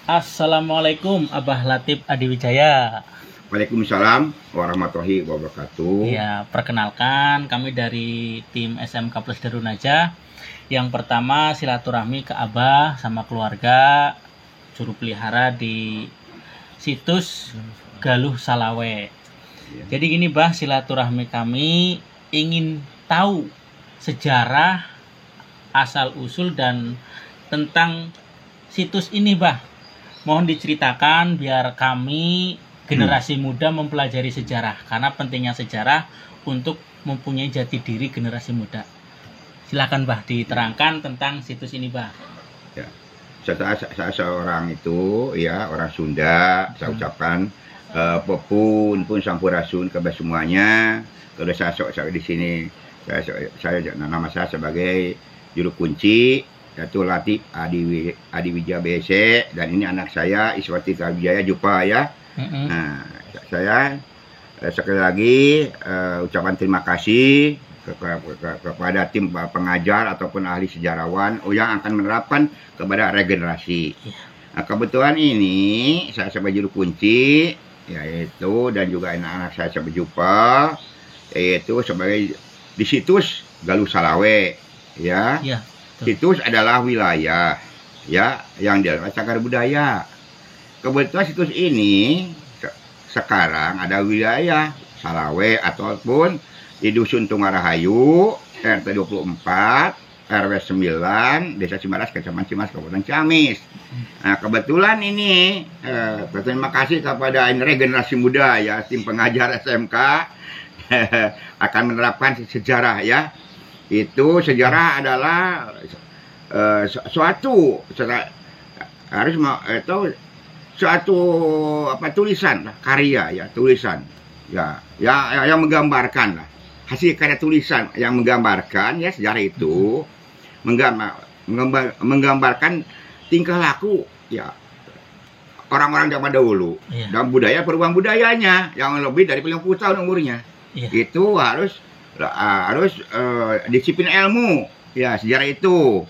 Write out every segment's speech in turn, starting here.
Assalamualaikum Abah Latif Adiwijaya. Waalaikumsalam warahmatullahi wabarakatuh. Ya, perkenalkan kami dari tim SMK Plus Darunaja. Yang pertama silaturahmi ke Abah sama keluarga juru pelihara di situs Galuh Salawe. Jadi gini Bah, silaturahmi kami ingin tahu sejarah asal usul dan tentang situs ini Bah. Mohon diceritakan biar kami generasi muda mempelajari sejarah, karena pentingnya sejarah untuk mempunyai jati diri generasi muda. Silakan Bah, diterangkan tentang situs ini Bah. Ya, saya seorang itu ya orang Sunda. Saya ucapkan pepun pun sampurasun kepada semuanya. Kalau saya di sini saya nama saya sebagai juru kunci yaitu Latif Adiwijaya BC, dan ini anak saya Iswati Wijaya Jupa ya. Nah, saya sekali lagi ucapan terima kasih kepada tim pengajar ataupun ahli sejarawan yang akan menerapkan kepada regenerasi. Nah, kebetulan ini saya sebagai juru kunci yaitu, dan juga anak-anak saya sebagai Jupa yaitu sebagai di situs Galuh Salawe ya. Situs adalah wilayah ya yang dilakukan cagar budaya. Kebetulan situs ini sekarang ada wilayah Salawe ataupun di Dusun Tungarahayu, RT 24, RW 9, Desa Cimaras, Kecamatan Cimaras, Kabupaten Ciamis. Nah, kebetulan ini terima kasih kepada regenerasi muda ya, tim pengajar SMK akan menerapkan sejarah ya. Itu sejarah adalah suatu harus itu suatu tulisan karya ya, tulisan ya yang menggambarkan lah, hasil karya tulisan yang menggambarkan ya sejarah itu, menggambarkan tingkah laku ya orang-orang zaman dahulu dan budaya, perubahan budayanya yang lebih dari 50 tahun umurnya. Itu harus disiplin ilmu ya, sejarah itu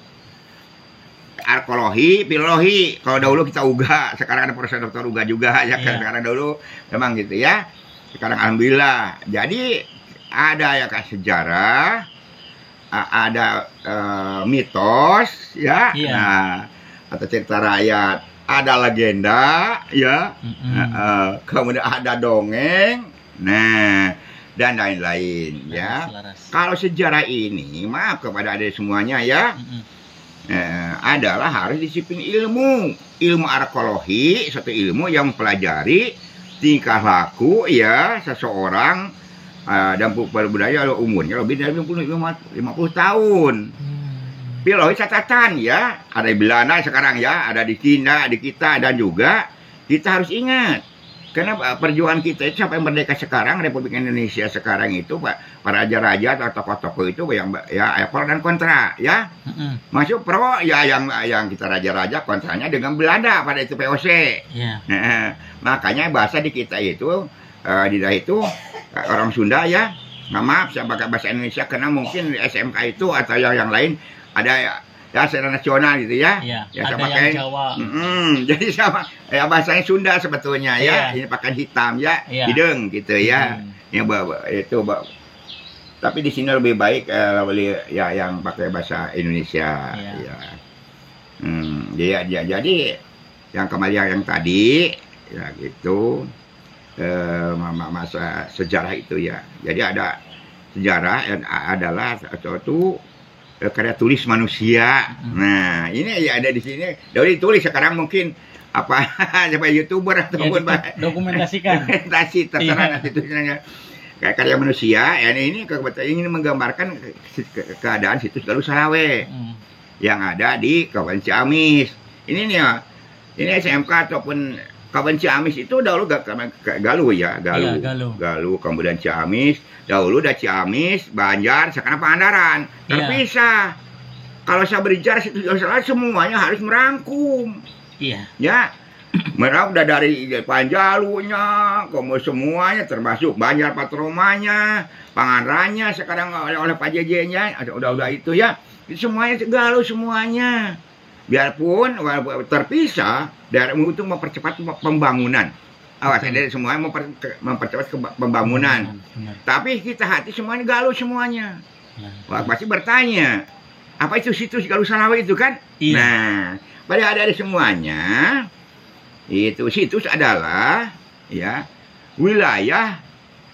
arkeologi, filologi. Kalau dahulu kita UGA, sekarang ada Profesor Dr. UGA juga ya. Sekarang dahulu memang gitu ya. Sekarang alhamdulillah. Jadi ada ya sejarah, ada mitos ya. Nah, atau cerita rakyat, ada legenda ya. Kemudian ada dongeng. Nah, dan lain-lain ya. Kalau sejarah ini, maaf kepada adik semuanya ya, adalah harus disiplin ilmu arkeologi, suatu ilmu yang mempelajari tingkah laku ya seseorang dan budaya umurnya lebih dari 50 tahun. Filologi catatan ya, ada di Belanda sekarang ya, ada di Cina, di kita, dan juga kita harus ingat. Karena perjuangan kita itu sampai merdeka sekarang, Republik Indonesia sekarang itu, para raja-raja atau tokoh-tokoh itu yang ya pro dan kontra ya. Masuk pro ya yang kita raja-raja, kontranya dengan Belanda pada itu VOC. Nah, makanya bahasa di kita itu di itu orang Sunda ya. Nggak, maaf saya pakai bahasa Indonesia karena mungkin di SMK itu atau yang lain ada ya secara nasional gitu ya. Ya saya pakai Jawa. Jadi sama ya bahasanya Sunda sebetulnya ya. Ini pakai hitam ya, hidung gitu ya. Yang itu tapi di sini lebih baik ya yang pakai bahasa Indonesia ya. Jadi yang kembali yang tadi ya gitu, masa sejarah itu ya. Jadi ada sejarah adalah suatu karya tulis manusia. Nah, ini ya ada di sini. Dahulu ditulis, sekarang mungkin sebagai YouTuber ataupun dokumentasi terserah nanti tulisannya. Karya manusia. Ini kebetulan ingin menggambarkan keadaan situs Galuh Salawe yang ada di Kabupaten Ciamis. Ini nih ya. Ini SMK ataupun Kabupaten Ciamis itu dahulu Galuh ya, Galuh, kemudian Ciamis. Dahulu udah Ciamis, Banjar, sekarang Pangandaran. Terpisah. Kalau saya berbicara situ semuanya harus merangkum. Ya. Mereka udah dari Panjalunya, kemudian semuanya termasuk Banjar Patromanya, Pangandarannya sekarang oleh Pak JJ-nya, udah itu ya. Itu semuanya Galuh semuanya. biarpun terpisah, daerah untuk mempercepat pembangunan. Awas, ada semuanya mempercepat pembangunan. Benar. Tapi kita hati semuanya galuh semuanya. Ya. Wah, pasti bertanya, apa itu situs Galuh Salawa itu kan? Iya. Nah, pada ada semuanya, itu situs adalah ya wilayah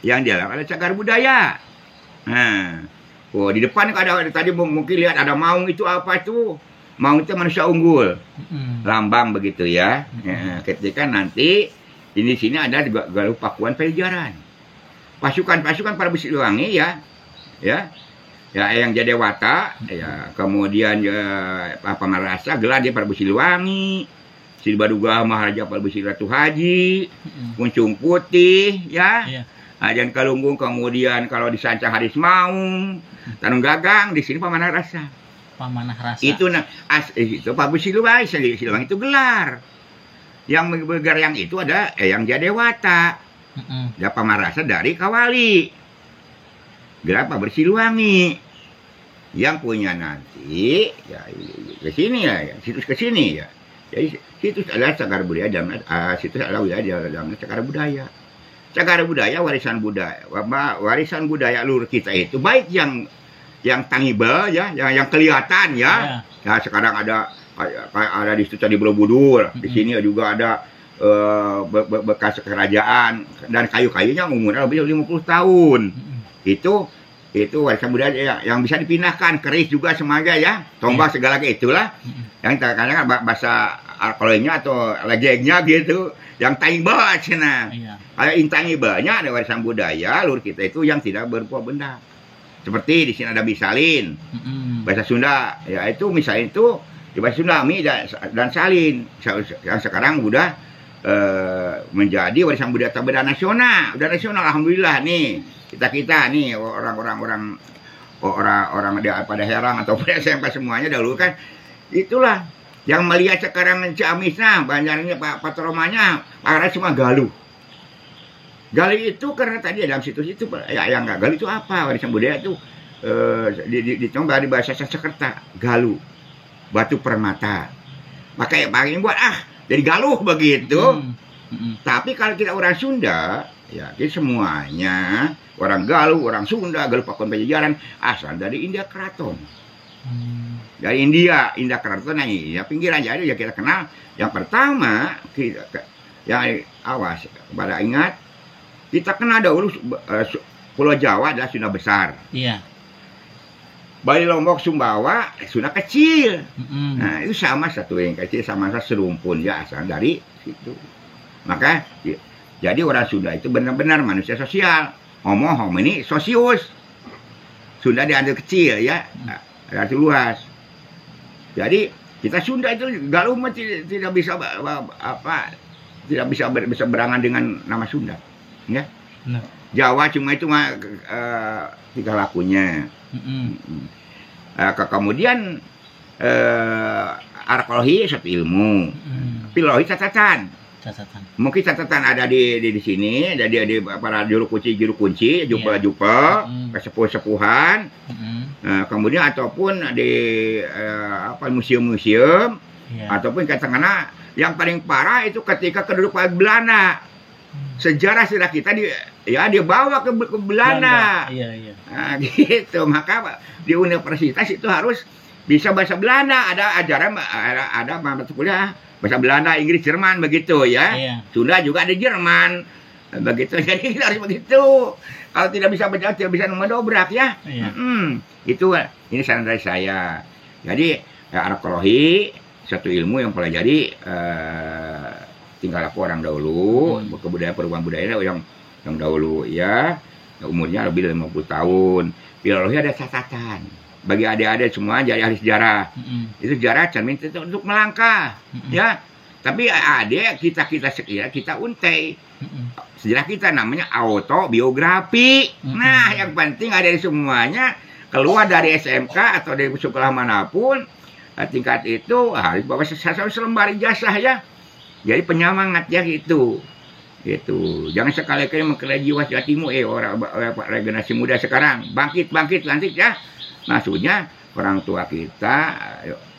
yang di dalam ada cagar budaya. Nah, oh di depan ada tadi mungkin lihat ada maung, itu apa itu? Maung itu manusia unggul, lambang begitu ya. Ya, ketika nanti di sini ada juga Galuh Pakuan Pajajaran. Pasukan-pasukan para Siliwangi ya yang Jadewata ya, kemudian Pangarasa gelar dia Prabu Siliwangi, Silbaduga Maharaja Prabu Ratu Haji, Kuncung Putih ya. Iya. Ajan Kalunggung, kemudian kalau di Sancang Haris Maung, Tanung Gagang, di sini Pamanah Rasa. Pamanah Rasa. Itu itu Prabu Siliwangi itu gelar. Yang bergelar yang itu ada yang Jadewata. Ya Pamanah Rasa dari Kawali. Gelar Prabu Siliwangi. Yang punya nanti ya ke sini ya, situs ke sini ya. Jadi situs adalah cagar budaya dan situs adalah wilayah dalam cagar budaya. Cagar budaya warisan budaya luhur kita itu baik yang tangible ya, yang kelihatan ya. Ya sekarang ada di situ di Borobudur, di sini juga ada bekas kerajaan dan kayu-kayunya umurnya lebih dari 50 tahun. Itu warisan budaya yang bisa dipindahkan, keris juga semuanya ya, tombak segala itulah. Yang kadang-kadang bahasa alkoholnya atau legengnya gitu, yang tangible cina. Kayak intangible-nya ada warisan budaya luhur kita itu yang tidak berupa benda. Seperti di sini ada bisalin. Bahasa Sunda ya itu misalnya itu di bahasa Sunda mi dan salin yang sekarang udah menjadi warisan budaya tabenda nasional. Udah nasional alhamdulillah nih. Kita nih orang pada Herang atau pada SMP semuanya dahulu kan itulah yang melihat sekarang Ciamisnya, Banjarnya, Pak Patromanya, arah cuma Galuh. Galuh itu karena tadi dalam situs itu ya yang nggak Galuh itu apa? Warisan budaya itu dicoba di bahasa Sanskerta Galuh, batu permata. Makanya paling buat jadi Galuh begitu. Tapi kalau kita orang Sunda ya kita semuanya orang Galuh, orang Sunda, Galuh Pakuan Pajajaran asal dari India Keraton. Dari India Keraton ya pinggiran. Jadi ya kita kenal yang pertama yang awas pada ingat kita kenal dahulu Pulau Jawa adalah Sunda besar. Iya. Bali Lombok Sumbawa Sunda kecil. Nah itu sama satu yang kecil sama serumpun ya asal dari situ. Maka jadi orang Sunda itu benar-benar manusia sosial. Homo ini sosius. Sunda diambil kecil ya, arti luas. Jadi kita Sunda itu Galuh tidak bisa tidak bisa berangan dengan nama Sunda, ya. Jawa cuma itu tiga lakunya. Kemudian arkeologi satu ilmu, filologi catatan. Mungkin catatan ada di sini, ada di para juru kunci, jumpa kesepuh-sepuhan. Kemudian ataupun di museum-museum, ataupun katakanlah yang paling parah itu ketika kedudukan Belanda. Sejarah kita dibawa ke Belanda. Nah, gitu. Maka di universitas itu harus bisa bahasa Belanda. Ada ajaran, ada mata kuliah bahasa Belanda, Inggris, Jerman begitu ya. Sunda juga ada Jerman begitu. Jadi kita harus begitu. Kalau tidak bisa baca, tidak bisa mendobrak ya. Itu ini saran dari saya. Jadi arkeologi satu ilmu yang pelajari tingkah laku orang dahulu, kebudayaan perubahan budaya yang dahulu ya. Umurnya lebih dari 50 tahun. Filologi ada catatan. Bagi adik-adik semua jadi ahli sejarah. Itu sejarah cermin itu untuk melangkah, ya. Tapi adik kita untai. Sejarah kita namanya autobiografi. Nah, yang penting ada di semuanya keluar dari SMK atau dari sekolah manapun tingkat itu harus bawa selembar ijazah ya. Jadi penyemangat ya gitu. Gitu. Jangan sekali-kali mengkira jiwa Jawa Timur orang generasi muda sekarang bangkit lantik ya. Maksudnya orang tua kita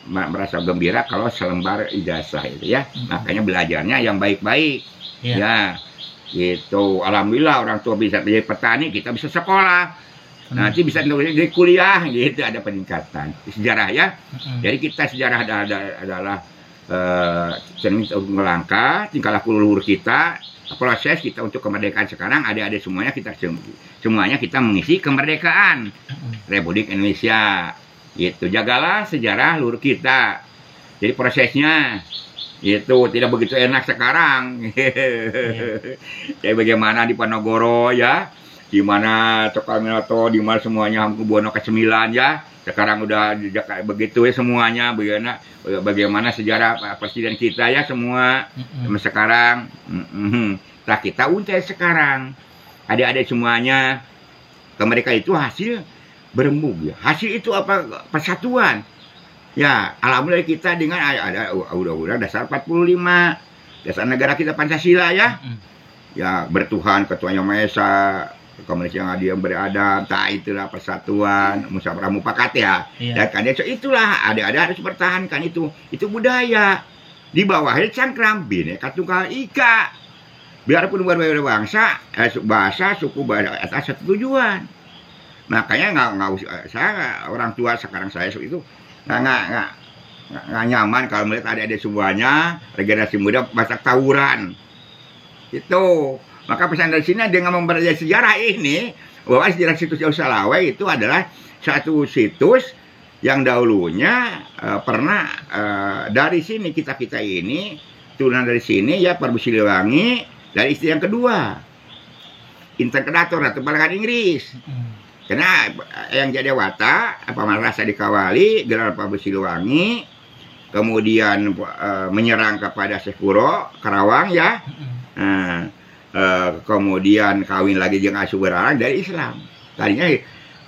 merasa gembira kalau selembar ijazah itu ya. Makanya belajarnya yang baik-baik. Ya, gitu. Alhamdulillah orang tua bisa jadi petani, kita bisa sekolah. Nanti bisa jadi kuliah, gitu, ada peningkatan. Sejarah ya. Jadi kita sejarah adalah cermin melangkah, tingkah laku leluhur kita, proses kita untuk kemerdekaan sekarang, adik-adik semuanya kita mengisi kemerdekaan Republik Indonesia. Gitu, jagalah sejarah leluhur kita. Jadi prosesnya itu tidak begitu enak sekarang. Kayak bagaimana di Ponorogo ya, di mana Tokaminoto, di mana semuanya Hamengkubuwono ke-9 ya. Sekarang udah begitu ya semuanya. Bagaimana sejarah presiden kita ya semua. Sekarang nah kita untai sekarang. Adik-adik semuanya, ke mereka itu hasil berembuk ya. Hasil itu apa? Persatuan. Ya, alhamdulillah kita dengan ada undang-undang dasar 45. Dasar negara kita Pancasila ya. Ya, bertuhan, ketua yang Maha Esa, komunis yang adil beradab, itulah persatuan, musyawarah mufakat ya. Dan kan itulah adik-adik harus pertahankan itu. Itu budaya. Di bawahnya cangkram, Bhinneka Tunggal Ika. Biarpun berbeda bangsa, bahasa, suku, bahasa atas satu tujuan. Makanya nggak usah, saya orang tua sekarang saya itu nggak nyaman kalau melihat adik-adik semuanya generasi muda bahasa tawuran itu. Maka pesan dari sini dengan mempelajari sejarah ini, bahwa sejarah situs Jauh Salawai itu adalah satu situs yang dahulunya pernah dari sini kita ini turunan dari sini ya, Prabu Siliwangi dari istri yang kedua, Interpredator atau Palangan Inggris. Karena yang Jadawata, Pamanrasa dikawali, gelar Prabu Siliwangi, kemudian menyerang kepada Sekuro, Karawang ya, kemudian kawin lagi dengan Asuberang dari Islam. Tadinya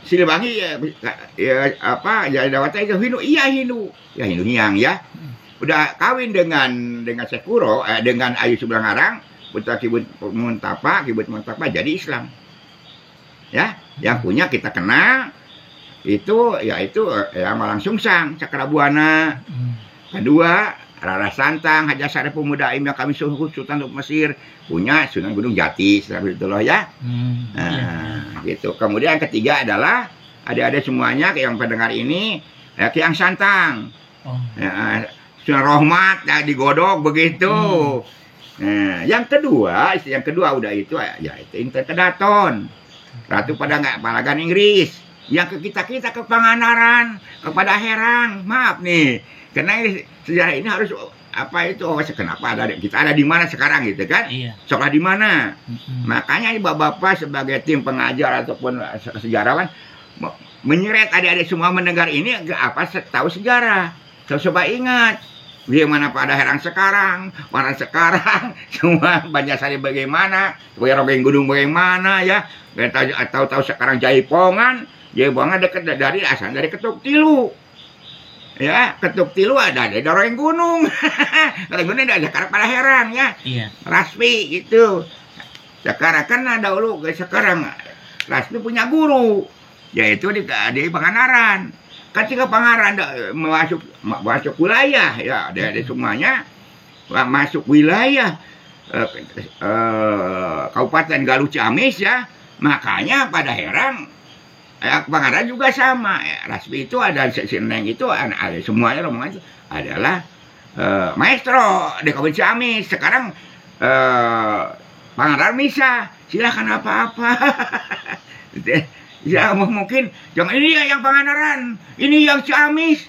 Siliwangi Jadawata itu Hindu, iya Hindu, ya Hindu Hiang ya. Udah kawin dengan Sekuro, dengan Ayu Sublangarang, putra Kibut Muntapa jadi Islam. Ya, yang punya kita kenal itu yaitu Malang Sungsang, Cakrabuana. Kedua, Rara Santang, Haja Sareh Pemuda Im yang kami suruh Sultan Mesir, punya Sunan Gunung Jati, seperti itu loh ya. Gitu. Kemudian yang ketiga adalah adik-adik semuanya yang pendengar ini Kiang Santang. Sunan Rohmat ya, digodok begitu. Nah, yang kedua udah itu ya itu Interpredator. Ratu Palangan Inggris. Yang ke kita ke Pangandaran, kepada Herang. Maaf nih, karena sejarah ini harus apa itu? Kenapa kita ada di mana sekarang gitu kan? Sekolah di mana? Makanya bapak-bapak sebagai tim pengajar ataupun sejarawan menyeret adik-adik semua mendengar ini tahu sejarah. Coba ingat bagaimana pada Herang sekarang, mana sekarang, semua Banjarsari bagaimana, Rogeng Gunung bagaimana ya, tahu sekarang Jaipongan dekat dari asal dari Ketuk Tilu, ya Ketuk Tilu ada dari Rogeng Gunung, Rogeng Gunung ada sekarang pada Herang ya, Rasmi gitu. Sekarang kan dahulu sekarang Rasmi punya guru, yaitu di Pangandaran. Ketika Pangandaran masuk wilayah ya, dari semuanya masuk wilayah Kabupaten Galuh Ciamis ya, makanya pada Herang Pangandaran juga sama ya. Rasmi itu ada Sineng itu ada semuanya rombongan itu adalah maestro di Kabupaten Ciamis. Sekarang Pangandaran bisa silakan apa-apa. Ya mungkin jangan ini yang Pangandaran, ini yang Ciamis.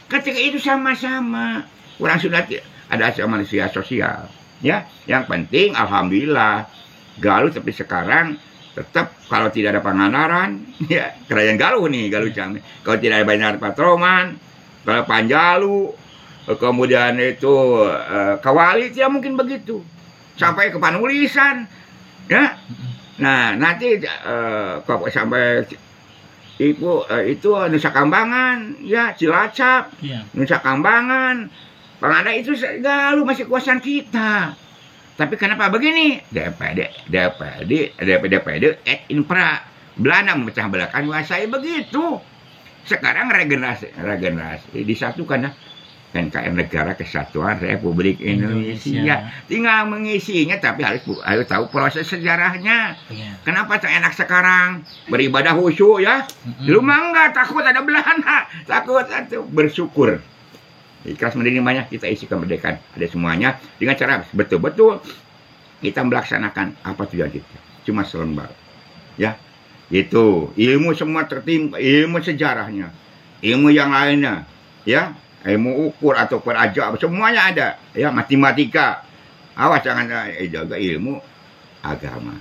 Ketika itu sama-sama orang sudah ada manusia sosial. Ya, yang penting alhamdulillah Galuh tapi sekarang tetap kalau tidak ada Pangandaran, ya kerajaan Galuh nih, Galuh Ciamis. Kalau tidak ada Banjar Patroman, kalau Panjalu, kemudian itu Kawali, ya mungkin begitu. Sampai ke Panulisan, ya. Nah, nanti sampai itu Nusa Kambangan, ya Cilacap, Nusa Kambangan, Pangandaran itu Galuh masih kuasaan kita. Tapi kenapa begini? DPD et infra. Belanda memecah belahkan menguasai begitu. Sekarang regenerasi disatukan ya. NKRI Negara Kesatuan Republik Indonesia. Tinggal mengisinya, tapi harus tahu proses sejarahnya. Iya. Kenapa enak sekarang beribadah khusyuk ya? Dulu mah enggak, takut ada Belanda, takut itu bersyukur. Ikhlas menerimanya, kita isi kemerdekaan, ada semuanya dengan cara betul-betul kita melaksanakan apa tujuan kita. Cuma selembar. Ya. Itu ilmu semua tertimpa, ilmu sejarahnya, ilmu yang lainnya, ya. Ilmu ukur atau perajab semuanya ada, ya, matematika. Awas jangan jaga ilmu agama,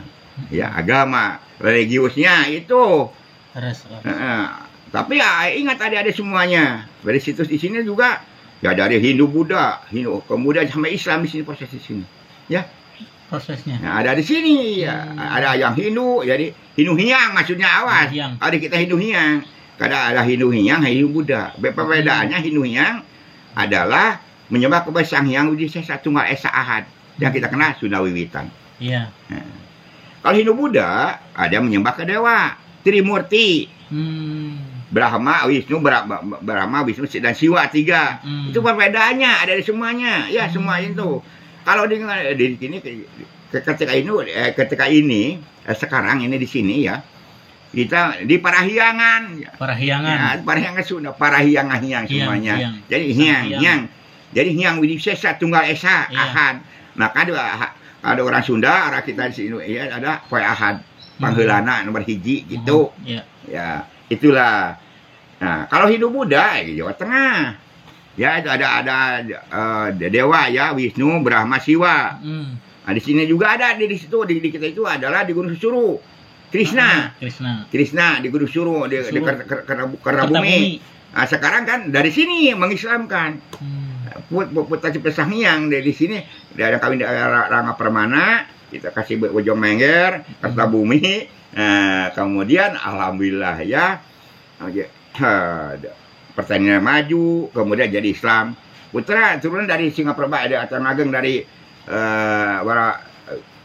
ya, agama religiusnya itu. Tapi ya, ingat ada semuanya dari situs di sini juga, ya, dari Hindu Buddha, kemudian sampai Islam di sini, proses di sini, ya, prosesnya. Nah, ada di sini, ya, ada yang Hindu, jadi Hindu Hyang maksudnya, awas. Ada kita Hindu Hyang. Karena ada Hindu Hyang, Hindu Buddha. Perbedaannya Hindu Hyang adalah menyembah kepada Sang Hyang Widi Sesa Tunggal Esa Ahad, yang kita kenal Sunda Wiwitan. Iya. Nah, kalau Hindu Buddha ada menyembah ke dewa Trimurti, Brahma, Wisnu, dan Siwa 3. Itu perbedaannya, ada di semuanya, ya, semua itu. Kalau di sini ketika ini sekarang ini di sini ya. Kita di Parahyangan. Ya, Parahyangan Sunda, Parahyangan semuanya. Hyang. Jadi Hyang. Jadi Hyang Widi Sesa Tunggal Esa Ahad. Maka ada orang Sunda, orang kita di sini ya, ada Poe Ahad. Pangheulana nomor hiji gitu. Ya, itulah. Nah, kalau Hindu Buddha di Jawa Tengah. Ya, itu ada dewa ya, Wisnu, Brahma, Siwa. Nah, di sini juga ada di situ di kita itu adalah di Gunung Susuru. Krishna di Gunung Suru, di Kertabumi. Nah, sekarang kan dari sini mengislamkan. Putra Cipta Sang Hyang dari sini, dari kawin Rangga Permana, kita kasih Bojong Mengger, Kertabumi. Nah, kemudian alhamdulillah ya, pertanian maju, kemudian jadi Islam. Putra turunan dari Singapura, ada Atang Ageng dari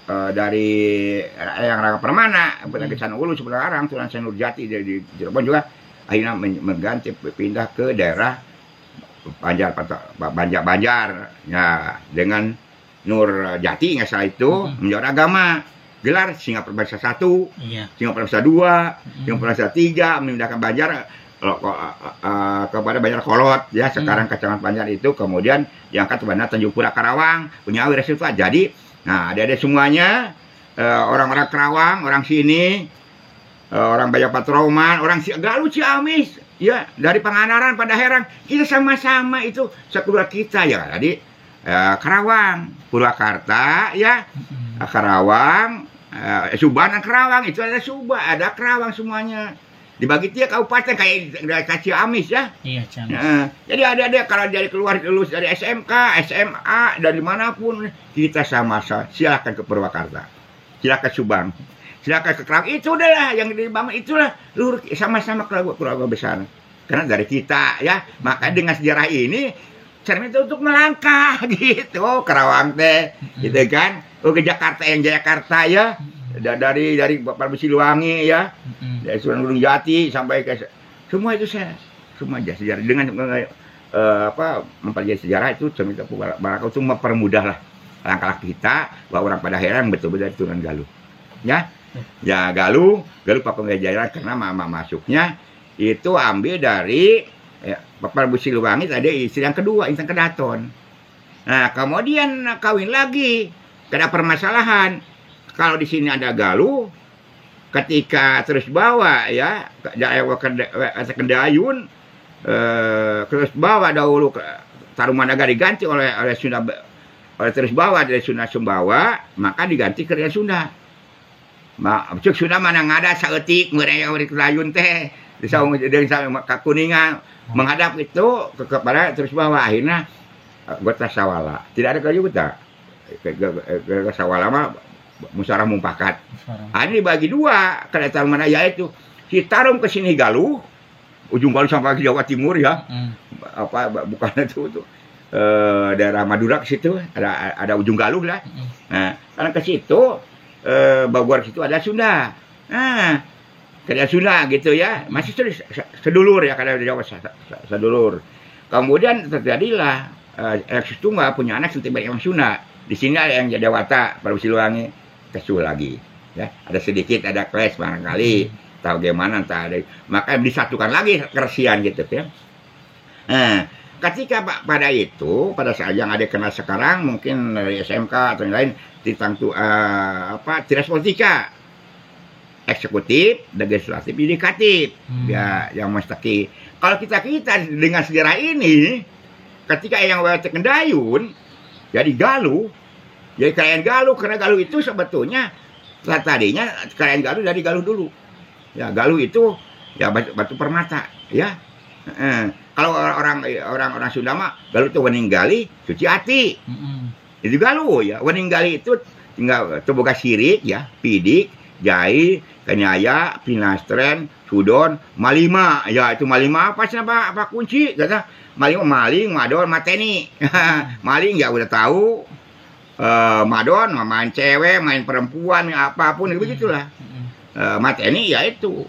dari yang Rangga Permana, ke Sana Ulu sebelah Arang, Tuan Senur Jati di Cirebon juga akhirnya mengganti pindah ke daerah Banjar ya, dengan Nur Jati nggak salah itu menjawab agama, gelar Singapura Bangsa 1, Singapura Bangsa 2, Singapura Bangsa 3, memindahkan Banjar kepada Banjar Kolot ya, sekarang Kecamatan Banjar itu, kemudian diangkat ke Bandar Tanjung Pura Karawang, punya Wirasuta. Jadi nah, ada semuanya, orang-orang Kerawang, orang sini, orang Banyak Patroman, orang Galuh, Ciamis, ya, dari Pangandaran pada Herang, kita sama-sama itu sekeluarga kita ya. Jadi Karawang, Purwakarta, ya, Karawang, Suban dan Kerawang itu ada ada Kerawang semuanya. Dibagi tiap kabupaten kayak Ciamis ya. Iya, Ciamis. Jadi ada kalau dari keluar lulus dari SMK, SMA, dari manapun kita sama-sama. Silakan ke Purwakarta, silakan Subang, silakan ke Kerawang. Itu adalah yang dibangun, itulah luhur sama-sama keluarga besar. Karena dari kita ya, maka dengan sejarah ini cara itu untuk melangkah gitu. Kerawang teh, gitu kan. Ke Jakarta yang Jayakarta ya. Dari Bapak Siliwangi ya, dari Sunan Gunung Jati sampai ke semua itu semua aja sejarah dengan mempelajari sejarah itu saya minta Barakah untuk mempermudah lah langkah kita bahwa orang pada Herang betul-betul dari Turunan Galuh ya. Ya, Galuh Pakuan Jajaran karena mama masuknya itu ambil dari Bapak Siliwangi tadi istri yang kedua, Intan Kedaton. Nah, kemudian kawin lagi, ada permasalahan. Kalau di sini ada Galuh, ketika terus bawa ya, Kendayun, terus bawa dahulu Tarumanagara diganti oleh Sunda, terus bawa dari Sunda Sumbawa, maka diganti ke Sunda. Cuk Sunda mana ngada saeutik mereka Kendayun teh, di Kuningan menghadap itu kepada terus bawa, akhirnya Gota Sawala. Tidak ada kayu Gota. Sawala mah musyawarah mufakat. Ini dibagi dua, kereta mana yaitu Citarum ke sini Galuh, ujung Galuh sampai ke Jawa Timur ya. Bukan itu daerah Madura ke situ ada ujung Galuh lah. Nah, karena ke situ Bogor situ ada Sunda. Nah, kerajaan Sunda gitu ya, masih sedulur ya, karena Jawa sedulur. Kemudian terjadilah Alexis Tunggal punya anak Sinti Bani Sunda. Di sini ada yang Jadawata, Prabu Siliwangi kesul lagi. Ya, ada sedikit ada clash barangkali, tahu gimana entah ada. Maka disatukan lagi keresian gitu ya. Nah, ketika pada saat yang ada kenal sekarang mungkin dari SMK atau yang lain tentang tiras politika eksekutif, legislatif, yudikatif, ya yang mustaki. Kalau kita dengan sejarah ini, ketika yang Wayate Kendayun jadi Galuh, jadi kerajaan Galuh, karena Galuh itu sebetulnya tadinya kerajaan Galuh dari Galuh dulu. Ya Galuh itu ya batu permata, ya. Kalau orang Sunda mah Galuh itu Weninggali, Suci Ati. Itu Galuh ya. Weninggali itu tinggal boga sirik ya, pidik, jai, kenyaya, pinastren, sudon, malima. Ya itu malima apa kunci kata malima, maling, madon, mateni. Maling ya udah tahu. Madon main cewek, main perempuan, apapun begitulah. Mateni ya itu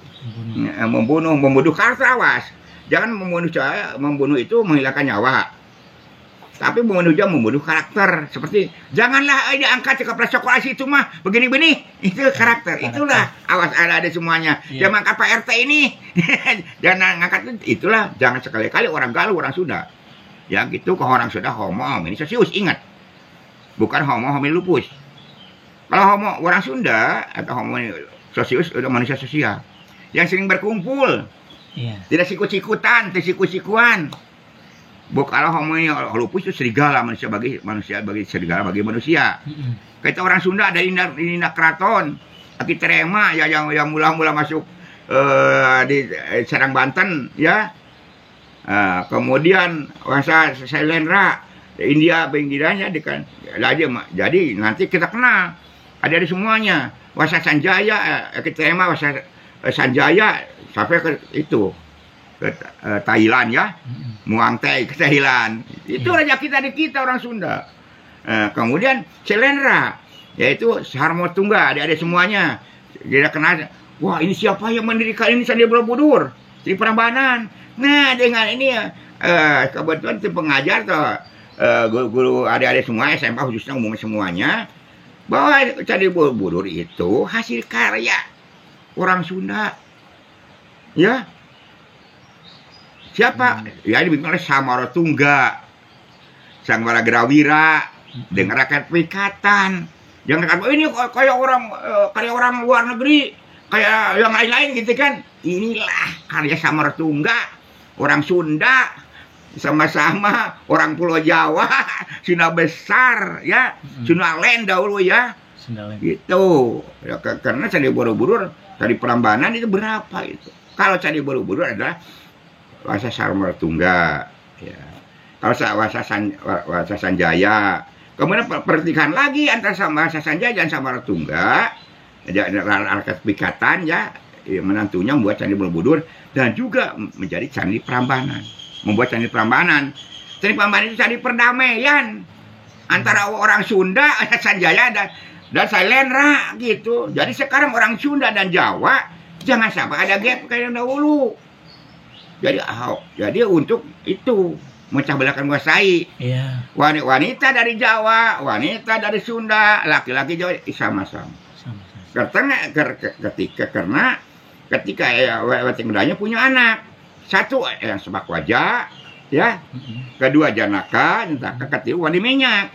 membunuh kartawas. Jangan membunuh itu menghilangkan nyawa. Tapi membunuh karakter. Seperti janganlah diangkat ke prestasi itu mah begini-begini. Itu karakter. Itulah awas ada semuanya. Jangan angkat Pak RT ini. Jangan angkat itulah. Jangan sekali-kali orang Galuh, orang Sunda. Ya gitu ke orang Sunda homo hominis sosius, ingat. Bukan homo hominis lupus. Kalau homo orang Sunda atau homo sosius udah manusia sosial. Yang sering berkumpul. Tidak sikut-sikutan, tidak sikut-sikuan. Kalau homo lupus itu serigala, manusia bagi serigala bagi manusia. Kita orang Sunda ada di keraton, Aki Terema ya yang mula-mula masuk di Serang Banten ya. Kemudian Wangsa Sailendra India pinggirannya jadi nanti kita kenal ada semuanya. Wangsa Sanjaya, Aki Terema, Wangsa Sanjaya sampai ke itu ke Thailand ya, Muang Thai ke Thailand. Itu raja kita orang Sunda. Kemudian Selendra, yaitu Harmo Tunggal, ada semuanya. Dia kenal, wah ini siapa yang mendirikan ini Candi Borobudur di Prambanan. Nah dengan ini kebetulan tim pengajar tuh guru adik-adik semua SMK khususnya umum semuanya bahwa Candi Borobudur itu hasil karya orang Sunda. Ya, siapa? Ya dibikin oleh Samaratungga, Sang Waragrawira, dengan rakyat perikatan. Jangan kata ini kayak orang luar negeri, kayak yang lain-lain gitu kan. Inilah karya Samaratungga, orang Sunda, sama-sama orang Pulau Jawa, Sunda besar, ya, Sunda Land dahulu ya. Gitu. Ya, karena Candi Borobudur dari Prambanan itu berapa itu? Kalau Candi Borobudur adalah Wangsa Samaratungga, ya. Kalau Wangsa Sanjaya, kemudian pernikahan lagi antara Wangsa Sanjaya dan Samaratungga, rakyat pikatan ya, menantunya membuat Candi Borobudur dan juga menjadi Candi Prambanan, membuat Candi Prambanan. Candi Prambanan itu candi perdamaian antara orang Sunda, Sanjaya dan Sailendra gitu. Jadi sekarang orang Sunda dan Jawa jangan sampai ada gap kayak yang dahulu. Jadi untuk itu memecah belahkan menguasai. Wanita dari Jawa, wanita dari Sunda, laki-laki Jawa sama-sama. Karena ketika Wayate Kendayun punya anak, satu yang Sebak Wajah, ya, kedua Janaka, ketiga Wani Minyak.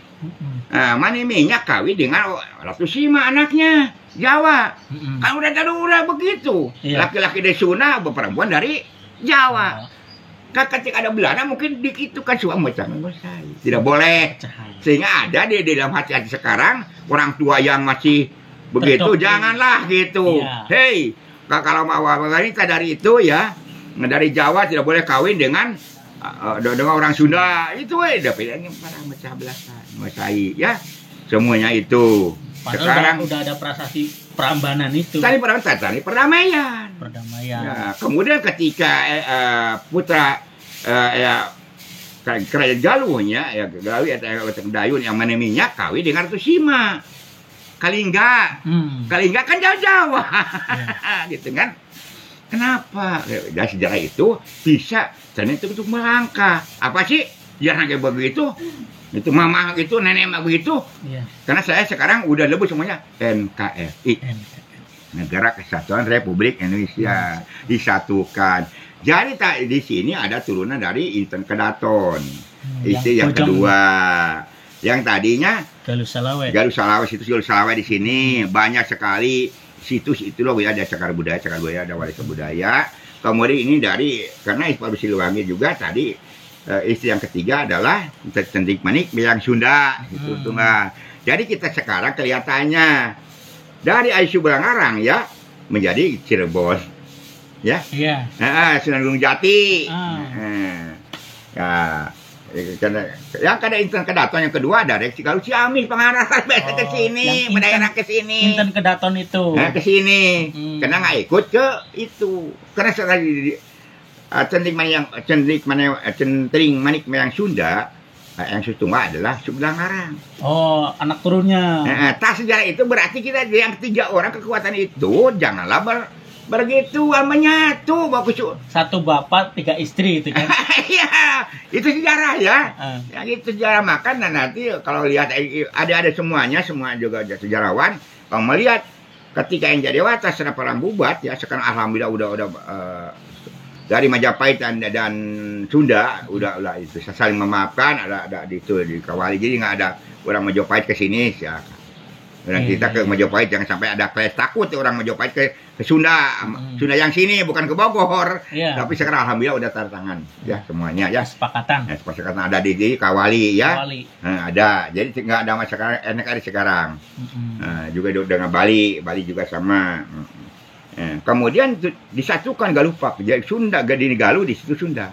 Mani Minyak kawin dengan Ratu Sima anaknya Jawa. Kan udah begitu. Laki-laki dari Sunda, perempuan dari Jawa. Ketika ada Belanda mungkin dikitukan semua macam tidak boleh. Sehingga ada di dalam hati-hati sekarang orang tua yang masih begitu, janganlah gitu. Hei, kalau mau wanita dari itu ya, dari Jawa tidak boleh kawin dengan orang Sunda. Itu udah bedanya para mecah belasan. Masai ya, semuanya itu. Padahal sekarang udah ada prasasti Prambanan itu. Tadi perdamaian. Ya, kemudian ketika putra kerajaan Galuhnya ya Galuh Wayate Kendayun yang Mani Minyak kawin dengan Ratu Sima. Kalingga. Kalingga kan Jawa. Gitu kan. Kenapa? Dan sejarah itu bisa ternyata untuk melangkah. Apa sih sejarah kayak begitu? Itu mama itu, nenek mama begitu. Iya. Karena saya sekarang udah lebih semuanya NKRI. Negara Kesatuan Republik Indonesia disatukan. Jadi di sini ada turunan dari Inten Kedaton. Itu yang kedua. Yang tadinya Galus Salawe. Galus Salawe, situs Galus Salawe di sini banyak sekali situs itu loh ya, ada cagar budaya, ada warisan budaya. Kemudian ini dari karena Ispat Siliwangi juga tadi istri yang ketiga adalah Centik Manik yang Sunda itu tunggal. Jadi kita sekarang kelihatannya dari Aisyah Belangarang ya menjadi Cirebon, ya. Iya. Sunan Gunung Jati. Ah. Ya, karena yang ada Inten Kedaton yang kedua ada Reksi Galus Ciamis pengarah ke sini, mendaerah ke sini. Inten Kedaton itu. Ke sini. Karena nggak ikut ke itu. Karena sekali Centik Manik yang Sunda. Yang Sutungga adalah Sublangarang. Oh, anak turunnya. Tak sejarah itu berarti kita yang 3 orang kekuatan itu janganlah begitu menyatu bagus. 1 bapak 3 istri itu kan. Iya, itu sejarah ya. Yang itu sejarah makan dan nanti kalau lihat ada semuanya, semua juga ada sejarawan. Kalau melihat ketika yang jadi watas setelah perang bubat ya sekarang alhamdulillah udah dari Majapahit dan Sunda udah itu saling memaafkan, ada itu dikawali, jadi nggak ada orang Majapahit ke sini ya. Dan kita ke Majapahit jangan sampai ada clash, takut orang Majapahit ke Sunda, Sunda yang sini bukan ke Bogor. Tapi sekarang alhamdulillah udah tanda tangan ya semuanya ya. Kesepakatan ada di Kawali ya. Ada, jadi nggak ada masalah NKRI sekarang. Juga dengan Bali juga sama. Kemudian disatukan Galuh-Pak, jadi Sunda Gadini Galuh di situ Sunda.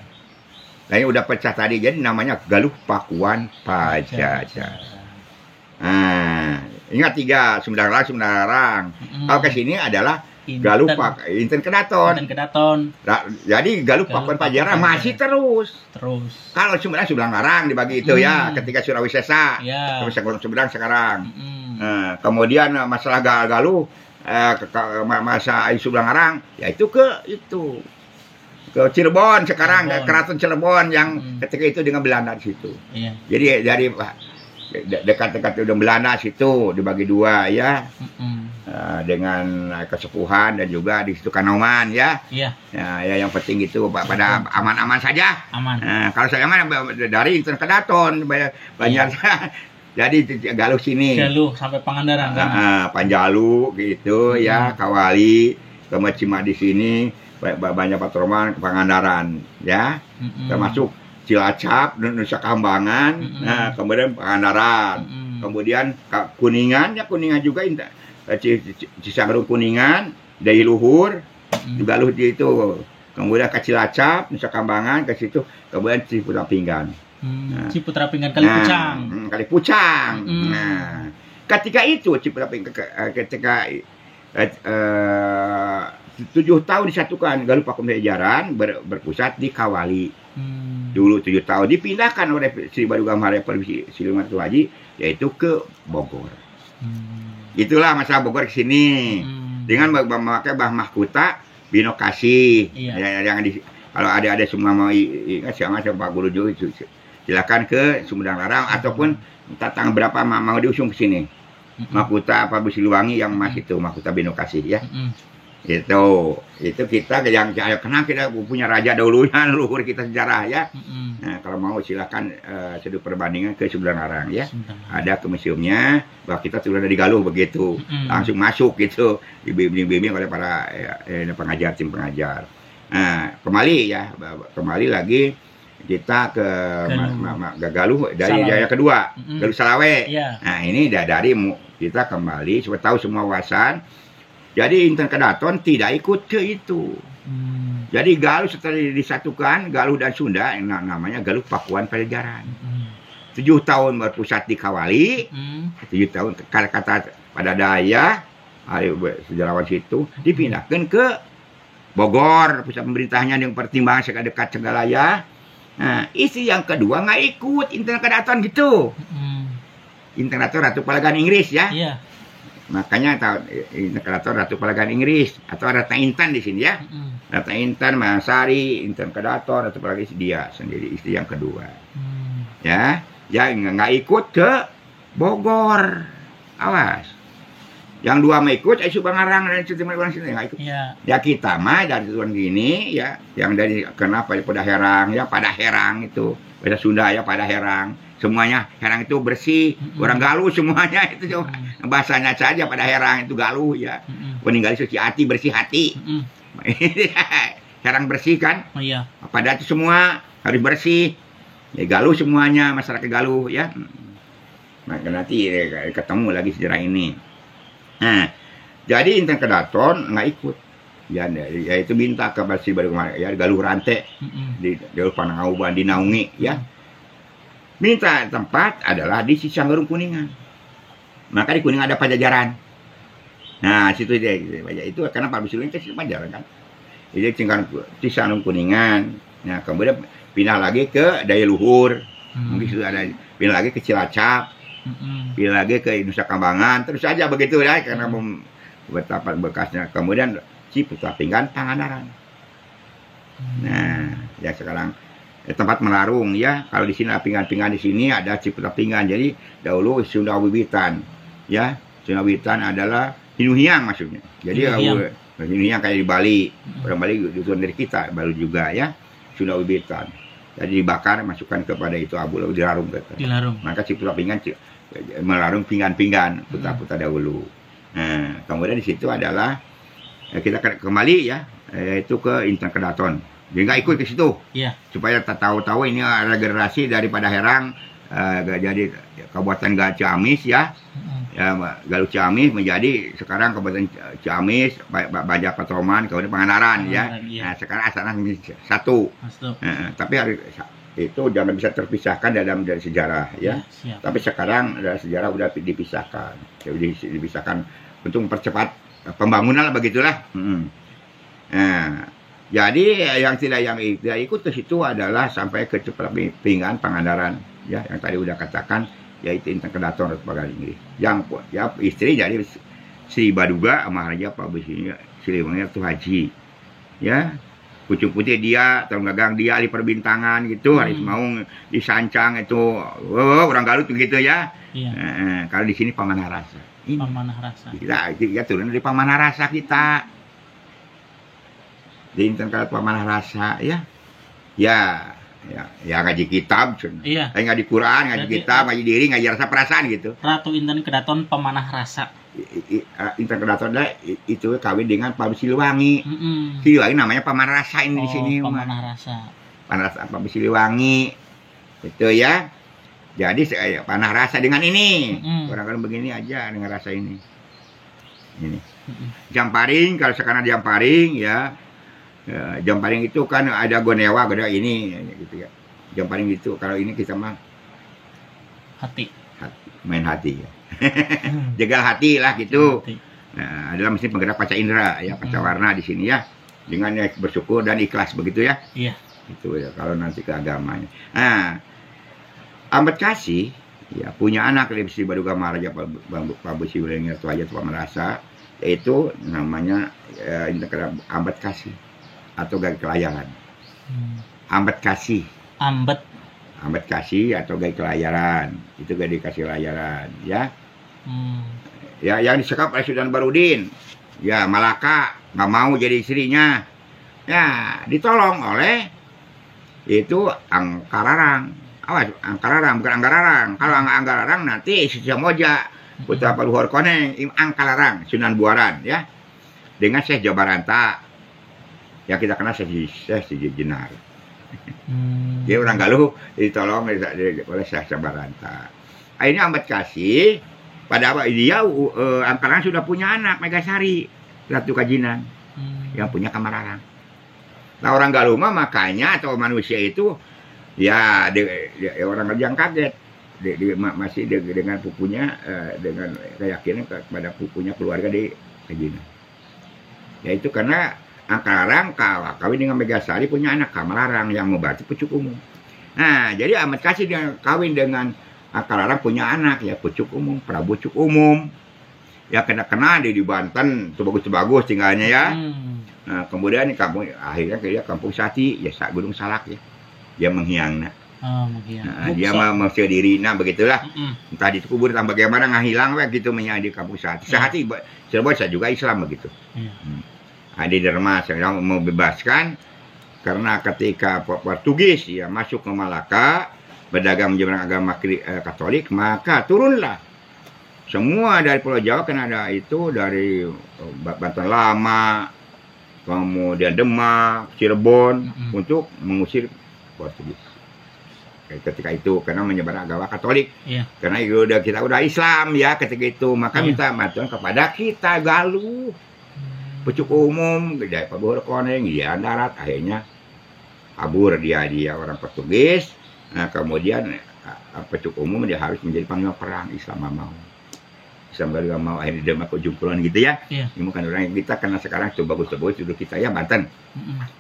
Nah ini udah pecah tadi, jadi namanya Galuh Pakuan Pajajaran. Ingat 3 Sumberlarang. Kalau ke sini adalah Galuh Inten Kedaton. Jadi Galuh Pakuan Pajajaran masih terus. Kalau Sumberlarang dibagi itu ya, ketika Surawisesa, terus Sumberlarang sekarang. Kemudian masalah Galuh masa Aisyah Belangarang yaitu ke Cirebon sekarang, ke Keraton Cirebon yang ketika itu dengan Belanda di situ. Jadi dari dekat-dekat udah Belanda situ dibagi 2 ya. Dengan kesepuhan dan juga di situ Kanoman ya. Ya yang penting itu pada aman-aman saja. Kalau saya aman dari Inten Kedaton banyak. Jadi Galuh sini. Galuh sampai Pangandaran kan. Panjalu gitu ya, Kawali, Cima di sini banyak patroman ke Pangandaran ya. Termasuk Cilacap, Nusa Kambangan, kemudian Pangandaran. Kemudian Kuningan juga Cisangrung Kuningan, dari Luhur, Galuh di itu. Kemudian ke Cilacap, Nusa Kambangan ke situ, kemudian Ciputra Pinggan. Ciputra Pinggan Kali Pucang. Ketika itu Ciputra Pinggan ketika 7 tahun disatukan Galuh Pakuan Pajajaran berpusat di Kawali. Dulu 7 tahun dipindahkan oleh Sri Baduga Maharya Perwisi Siliwangi Haji yaitu ke Bogor. Itulah masalah Bogor ke sini. Dengan memakai mahkota Binokasi. Yang kalau ada semua mau ingat sama Pak Guru juga itu. Silakan ke Sumedang Larang ataupun tanggal berapa mau diusung ke sini. Mahkota Pak Siliwangi yang Mas itu, Mahkota Binokasi ya. Itu kita yang kenal kita punya raja dahulunya, leluhur kita sejarah ya. Nah, kalau mau silakan studi perbandingan ke Sumedang Larang ya. Ada ke museumnya, bahwa kita sudah dari Galuh begitu. Langsung masuk gitu, dibimbing oleh para pengajar, tim pengajar. Nah, kembali lagi kita ke Galuh dari jaya kedua, Galuh Salawe. Nah, ini dari kita kembali supaya tahu semua wawasan. Jadi Inten Kedaton tidak ikut ke itu. Jadi Galuh setelah disatukan Galuh dan Sunda namanya Galuh Pakuan Pajajaran. 7 tahun berpusat di Kawali. 7 tahun kata pada daya sejarawan situ dipindahkan ke Bogor, pusat pemerintahnya yang pertimbangan dekat Segalaya. Nah, isi yang kedua nggak ikut Inten Kedaton gitu. Inten Kedaton Ratu Palagan Inggris ya. Makanya Keraton Ratu Palagan Inggris atau Ratna Intan di sini ya. Ratna Intan, Mahasari, Intan Kedaton, Ratu Palagan dia sendiri istri yang kedua. Ya, ya nggak ikut ke Bogor. Awas. Yang dua mah ikut, Aisyah Bangarang dan Siti Orang sini nggak ikut. Ya kita mah dari tuan gini ya, yang dari kenapa ya pada Herang ya, pada Herang itu bahasa Sunda ya, pada Herang. Semuanya Herang itu bersih, orang Galuh semuanya itu bahasanya saja pada Herang itu Galuh ya. Meninggal suci hati, bersih hati. Herang bersih kan? Oh iya. Pada itu semua harus bersih. Ya Galuh semuanya, masyarakat Galuh ya. Nah, nanti ketemu lagi sejarah ini. Nah, jadi Intan Kedaton nggak ikut. Ya itu minta ke Basi Baru ya Galuh Rante di Galuh Panangauban di Naungi ya. Minta tempat adalah di Cisanggerung Kuningan. Maka di Kuningan ada Pajajaran. Nah, situ dia itu karena Pak Bisul ini ke Pajajaran kan. Jadi Cisanggerung Kuningan. Nah, kemudian pindah lagi ke Daya Luhur. Mungkin sudah ada pindah lagi ke Cilacap. Pindah lagi ke Nusa Kambangan. Terus saja begitu ya karena betapa bekasnya. Kemudian Ciputattinggan, Pangandaran. Nah, ya sekarang tempat melarung ya. Kalau di sini ada pinggan-pinggan di sini ada Ciputattinggan. Jadi dahulu Sunda Wiwitan ya. Sunda Wiwitan adalah Hinuhiang maksudnya. Jadi Hinuhiang kayak di Bali. Orang Bali itu dari kita baru juga ya. Sunda Wiwitan. Jadi dibakar masukkan kepada itu abu lalu dilarung. Maka Ciputattinggan melarung pinggan-pinggan putra-putra dahulu. Nah, kemudian di situ adalah kita kembali ya itu ke Intan Kedaton. Dia nggak ikut ke situ, supaya tahu-tahu ini ada generasi daripada Herang jadi Kabupaten Ciamis ya, Galuh Ciamis menjadi sekarang Kabupaten Ciamis, Baja Patroman, kemudian Pangandaran ya. Nah sekarang asalnya satu. Tapi hari itu jangan bisa terpisahkan dari sejarah ya. Tapi sekarang dari sejarah udah dipisahkan, dipisahkan untuk mempercepat pembangunan lah begitulah. Nah, jadi yang tidak ikut ke situ adalah sampai ke Ciputattinggan, Pangandaran ya, yang tadi udah katakan yaitu Intan Kedaton Ratu Palagan Inggris. Yang ya istri jadi Sri Baduga sama Raja Pak Besi Siliwangi itu Haji. Ya. Pucuk putih dia, tahun gagang dia di perbintangan gitu, Haris Maung disancang itu, orang Galuh begitu ya. Kalau di sini Pamanah Rasa. Pamanah Rasa. Kita turun dari Pamanah Rasa kita. Di Intan Kedaton Pamanah Rasa ya. Ya ngaji kitab. Iya. Ngaji Quran, ngaji kitab, ngaji diri, ngaji rasa perasaan gitu. Ratu Intan Kedaton Pamanah Rasa. Intan Kedaton itu kawin dengan Pak Siliwangi. Siliwangi namanya Pamanah Rasa ini di sini. Pamanah Rasa. Pamanah Rasa Pak Siliwangi. Itu ya. Jadi Pamanah Rasa dengan ini. Orang-orang begini aja dengan rasa ini. Ini. Jamparing kalau sekarang Jamparing ya. Jamparing itu kan ada Gonewa, ada ini gitu ya. Jamparing itu kalau ini kita mah hati. Main hati ya. Jaga hati lah gitu. Nah, adalah mesin penggerak panca indera ya, panca warna di sini ya. Dengan ya, bersyukur dan ikhlas begitu ya. Iya. Itu ya kalau nanti ke agamanya. Nah, Ambedkasi ya punya anak dari Sri Baduga Maharaja Pak Besi Wilayah Tuaja Tua Merasa, yaitu namanya Ambedkasi atau Gai Kelayaran. Ambedkasi. Ambedkasi atau Gai Kelayaran. Itu Gai dikasih layaran ya. Ya yang disekap oleh Sultan Barudin. Ya Malaka nggak mau jadi istrinya. Ya ditolong oleh itu Angkararang. Awas Angkararang bukan Anggararang. Kalau Anggararang nanti Sisamoja Putra Paluhur Koneng Angkararang Sunan Buaran ya. Dengan Syekh Jabaranta. Ya kita kenal Syekh Sidi Jenar. Dia orang Galuh ditolong oleh Syekh Jabaranta. Ini Ambedkasi pada apa dia Angkararang sudah punya anak Megasari Ratu Kajinan yang punya Kamararang. Nah orang Galuh mah makanya atau manusia itu ya orang yang kaget masih dengan pupunya dengan keyakinan kepada pupunya keluarga di Kajinan. Yaitu karena Angkararang kawin dengan Megasari punya anak Kamararang yang berarti pucuk umum. Nah jadi Ambedkasi dia kawin dengan Angkararang punya anak ya pucuk umum, Prabu Cuk Umum. ya kena di Banten itu bagus tinggalnya ya. Nah, kemudian di kampung akhirnya dia Kampung Sati ya Gunung Salak ya. Dia menghiang. Nah, dia masih diri begitulah. Entah dikubur entah bagaimana ngahilang gitu di Kampung Sati. Sehati Cirebon saya juga Islam begitu. Adi Derma sedang membebaskan karena ketika Portugis ya masuk ke Malaka berdagang menyeberang agama Katolik, maka turunlah semua dari Pulau Jawa kan ada itu dari Banten Lama, kemudian Demak, Cirebon untuk mengusir Portugis. Ketika itu karena menyebar agama Katolik, karena kita udah Islam ya ketika itu, maka minta bantuan kepada kita Galuh, pucuk umum, dari Pak Buhur Koneng, dia darat, akhirnya kabur dia orang Portugis. Nah, kemudian pucuk umum dia harus menjadi panglima perang Islam mau. Islam baru mau akhirnya dia mau jumpulan gitu ya. Ini bukan orang kita karena sekarang itu bagus-bagus dulu kita ya Banten.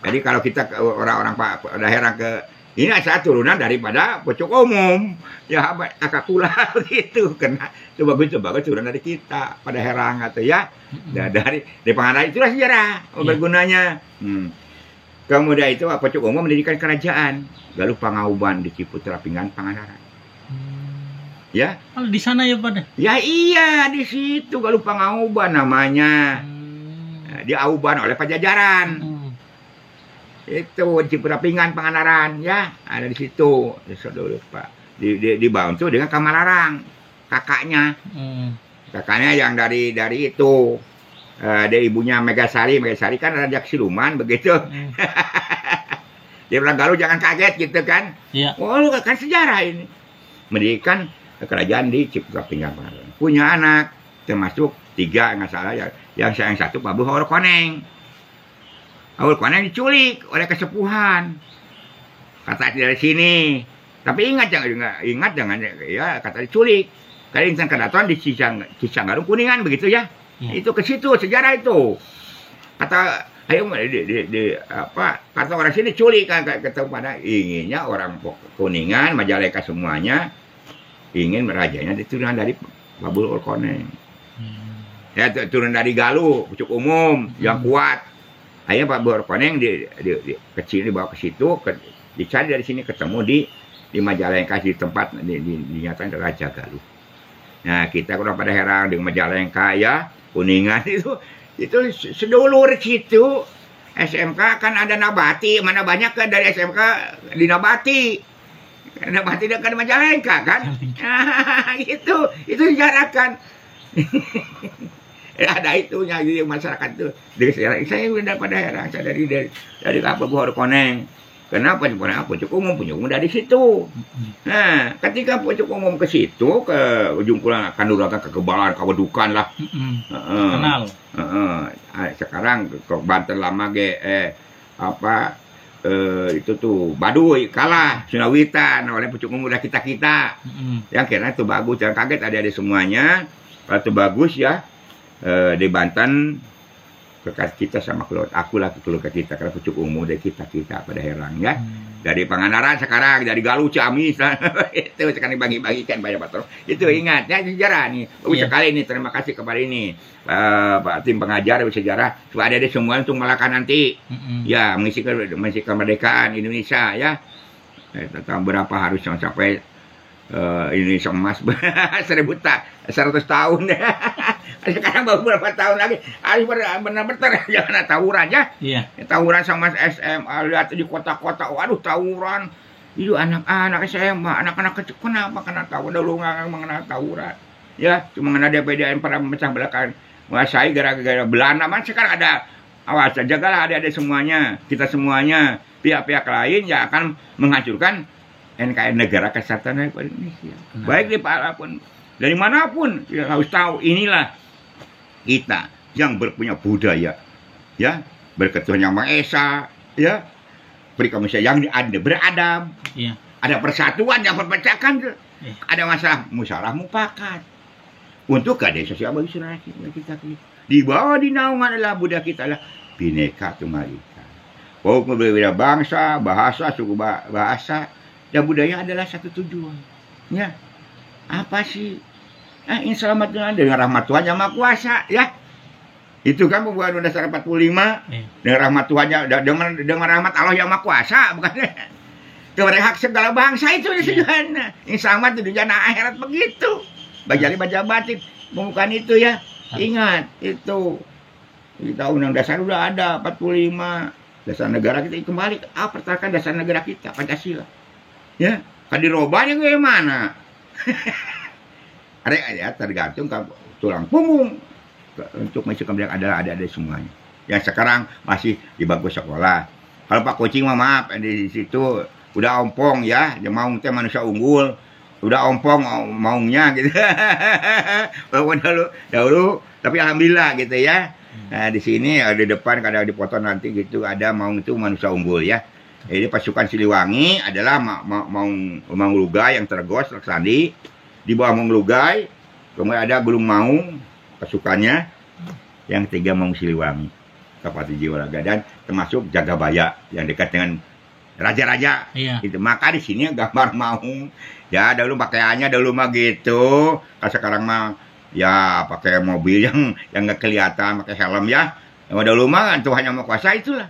Jadi kalau kita orang-orang Pak daerah ke ini saya turunan daripada pucuk umum ya kakak pula gitu karena itu bagus turun dari kita pada herang atau ya dari Pangandaran itulah sejarah bergunanya. Kemudian itu pucuk umum mendirikan kerajaan Galuh Pangauban di Ciputra Pinggan Pangandaran. Ya. Kalau di sana ya Pak? Ya iya di situ Galuh Pangauban namanya. Dia auban oleh Pajajaran. Itu di Ciputra Pinggan Pangandaran ya ada di situ. Dulu Pak dibantu dengan Kamalarang kakaknya. Kakaknya yang dari itu dari ibunya Megasari kan Raja Siluman begitu. Dia bilang Galuh jangan kaget gitu kan. Oh lu kan sejarah ini. Mendirikan kerajaan di Ciputra Pinggan Pangandaran. Punya anak termasuk 3 nggak salah ya. Yang satu Pak Buhur Koneng. Awal Koneng diculik oleh kesepuhan. Kata dari sini. Tapi ingat jangan ya kata diculik. Kali insan kedaton di Cisanggarung Kuningan begitu ya. Itu ke situ sejarah itu. Kata ayo kata orang sini culik kan ketemu pada inginnya orang Kuningan Majalengka semuanya ingin merajanya diturunan dari Pak Buhur Koneng. Ya turun dari Galuh pucuk umum yang kuat. Akhirnya Pak Buhur Koneng kecil dibawa ke situ, dicari dari sini ketemu di Majalengka di tempat dinyatakan Raja Galuh. Nah kita kurang pada herang dengan Majalengka ya Kuningan itu sedulur situ. SMK kan ada Nabati, mana banyak kan dari SMK di Nabati. Nabati dekat Majalengka kan. Nah, itu sejarah kan. Ada itunya di masyarakat itu. Saya udah pada herang saya dari Pak Buhur Koneng. Kenapa pucuk umum dari situ. Nah, ketika pucuk umum ke situ ke ujung pulang kanuragan kekebalan kewedukan lah. Kenal. Sekarang ke Banten Lama itu tuh Baduy kalah Sunawitan oleh pucuk umum udah kita yang kira itu bagus jangan kaget ada semuanya kalau itu bagus ya di Banten kekas kita sama keluarga aku lah keluarga kita karena pucuk umum dari kita pada herang ya dari Pangandaran sekarang dari Galuh Ciamis itu sekarang dibagi-bagikan banyak patron itu ingat ya sejarah nih bagus sekali ini terima kasih kepada ini Pak tim pengajar sejarah supaya ada semua untuk Malaka nanti ya mengisi kemerdekaan Indonesia ya tahun berapa harus sampai Indonesia emas 100 tahun sekarang baru berapa tahun lagi harus benar-benar jangan tawuran ya tawuran sama SMA lihat di kota-kota waduh tawuran itu anak-anak SMA anak-anak kecil kenapa kena tawuran dulu nggak mengenal tawuran ya cuma mengenal DPDN para memecah belakang menguasai gara-gara Belanda man sekarang ada awas jagalah ada semuanya kita semuanya pihak-pihak lain yang akan menghancurkan NKRI negara kesatuan Republik Indonesia. Baik di apapun dari manapun kita harus tahu inilah kita yang berpunya budaya ya berketuhanan yang Maha Esa ya berkomunikasi yang beradab ada persatuan yang berpecahkan ada masalah musyawarah mufakat untuk keadaan sosial bagi saudara kita di bawah di naungan adalah budaya kita adalah Bhinneka Tunggal Ika walaupun berbeda bangsa bahasa suku bahasa dan budaya adalah satu tujuan. Ya. Apa sih? Insya Allah dengan rahmat Tuhan yang Maha Kuasa, ya. Itu kan pembuatan dasar 45 dengan rahmat Tuhannya, dengan rahmat Allah yang Maha Kuasa, bukan kepada hak segala bangsa itu disediakan. Insya Allah di dunia akhirat begitu. Baca batin, bukan itu ya. Ingat itu. Kita undang dasar udah ada 45. Dasar negara kita kembali pertahankan dasar negara kita, Pancasila. Ya, kan dirobahnya gimana? Ada ya tergantung tulang punggung untuk masuk kemudian ada semuanya. Yang sekarang masih di bangku sekolah. Kalau Pak Kucing mah maaf di situ udah ompong ya, dia mau teh manusia unggul. Udah ompong maunya gitu. dahulu tapi alhamdulillah gitu ya. Nah, di sini di depan kadang dipotong nanti gitu ada Maung itu manusia unggul ya. Jadi pasukan Siliwangi adalah Maung Lugai yang tergos Laksandi. Di bawah Maung Lugai kemudian ada Gunung Maung pasukannya. Yang ketiga Maung Siliwangi. Kabupaten Jiwaraga dan termasuk Jagabaya yang dekat dengan raja-raja. Iya. Gitu. Maka di sini gambar Maung ya dahulu pakaiannya dahulu mah gitu. Kalau sekarang mah ya pakai mobil yang nggak kelihatan, pakai helm ya. Yang dahulu mah Tuhan yang Maha Kuasa itulah.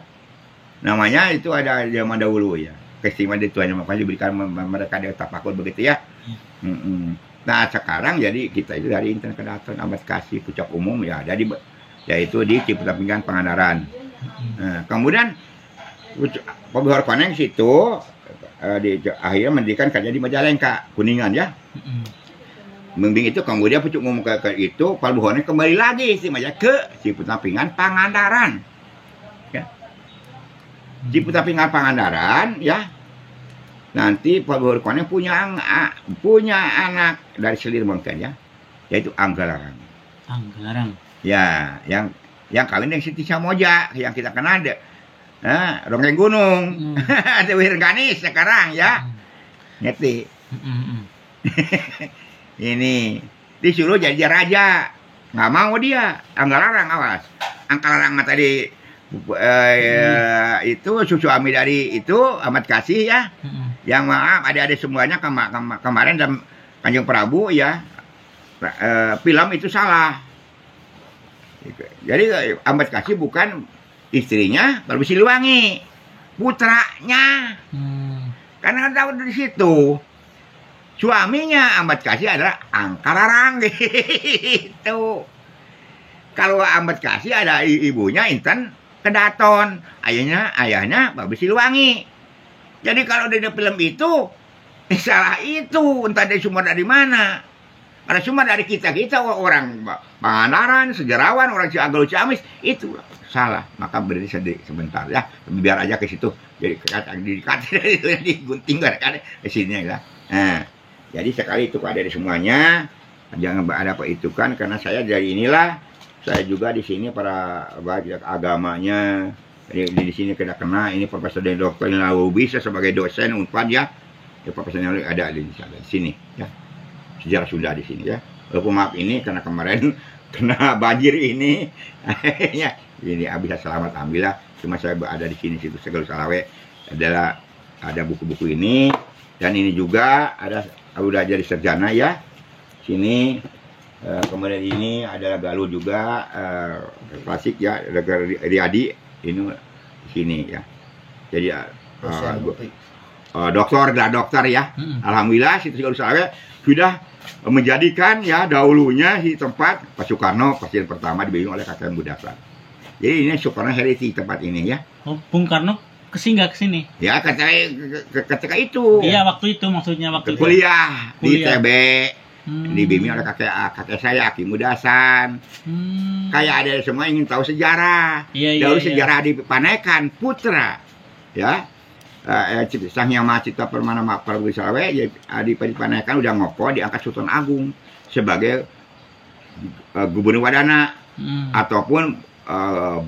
Namanya itu ada zaman dahulu ya. Keistimewaan dari Tuhan yang Maha Kuasa diberikan mereka dari tapakut begitu ya. Nah sekarang jadi kita itu dari Inten Kedaton Amat Kasih Pucuk Umum ya jadi yaitu di Ciputat Pinggan Pangandaran. Nah, kemudian Pabihor Koneng situ akhirnya mendirikan kerja di Majalengka Kuningan ya. Membimbing itu kemudian Pucuk Umum ke itu Pak Buhone kembali lagi istimewanya ke Ciputat Pinggan Pangandaran ya. Ciputat Pinggan Pangandaran ya. Nanti Pak Buhone punya anak dari selir mungkin ya, yaitu Anggalarang ya, yang kawin dengan Siti Samoja yang kita kenal deh. Nah, Ronggeng Gunung ada Wirganis sekarang ya. Ngerti. Ini disuruh jadi raja, nggak mau dia. Anggalarang awas. Anggalarang tadi itu suami dari itu Amat Kasih ya. Yang maaf adik-adik semuanya kemarin dan Kanjeng Prabu ya. Film itu salah. Jadi Amat Kasih bukan istrinya Prabu Siliwangi, putranya. Karena tahu di situ. Suaminya Amat Kasih adalah Anggalarang gitu. Kalau Amat Kasih ada ibunya Inten Kedaton, ayahnya Prabu Siliwangi. Jadi kalau di film itu salah itu, entah dari sumber dari mana. Ada sumber dari kita orang Pangandaran, sejarawan, orang Ciagal Ciamis itu salah. Maka berhenti sebentar ya, biar aja ke situ. Jadi digunting ada ke sini ya. Nah, jadi sekali itu ada di semuanya, jangan ada apa itu kan karena saya dari inilah saya juga di sini para agamanya di sini kena ini Profesor dan Dokter lalu bisa sebagai dosen Unpad ya, profesornya ada di sini ya, sejarah Sunda di sini ya. Walaupun maaf ini karena kemarin kena banjir ini ya ini bisa selamat alhamdulillah, cuma saya ada di sini situ Segel Salawe adalah ada buku-buku ini dan ini juga ada udah jadi sarjana ya sini. Kemudian ini adalah Galuh juga klasik ya, Riyadi ini di sini ya. Jadi dokter ya. Alhamdulillah situ Segel Salawe sudah menjadikan ya dahulunya di tempat Pak Soekarno pasien pertama dibimbing oleh kakek Budasar. Jadi ini Soekarno Heritage tempat ini ya. Oh, Bung Karno kesinggah ke sini. Ya, ketika itu. Iya, waktu itu maksudnya waktu kuliah di TB. Dibimbing oleh kakek saya Aki Mudasan. Kayak ada semua ingin tahu sejarah. Dahulu sejarah di Panekan Putra. Ya. Sang Hyang Mahacipta Permana Prabu Salawe di Panekan udah ngopo diangkat Sultan Agung sebagai gubernur Wadana ataupun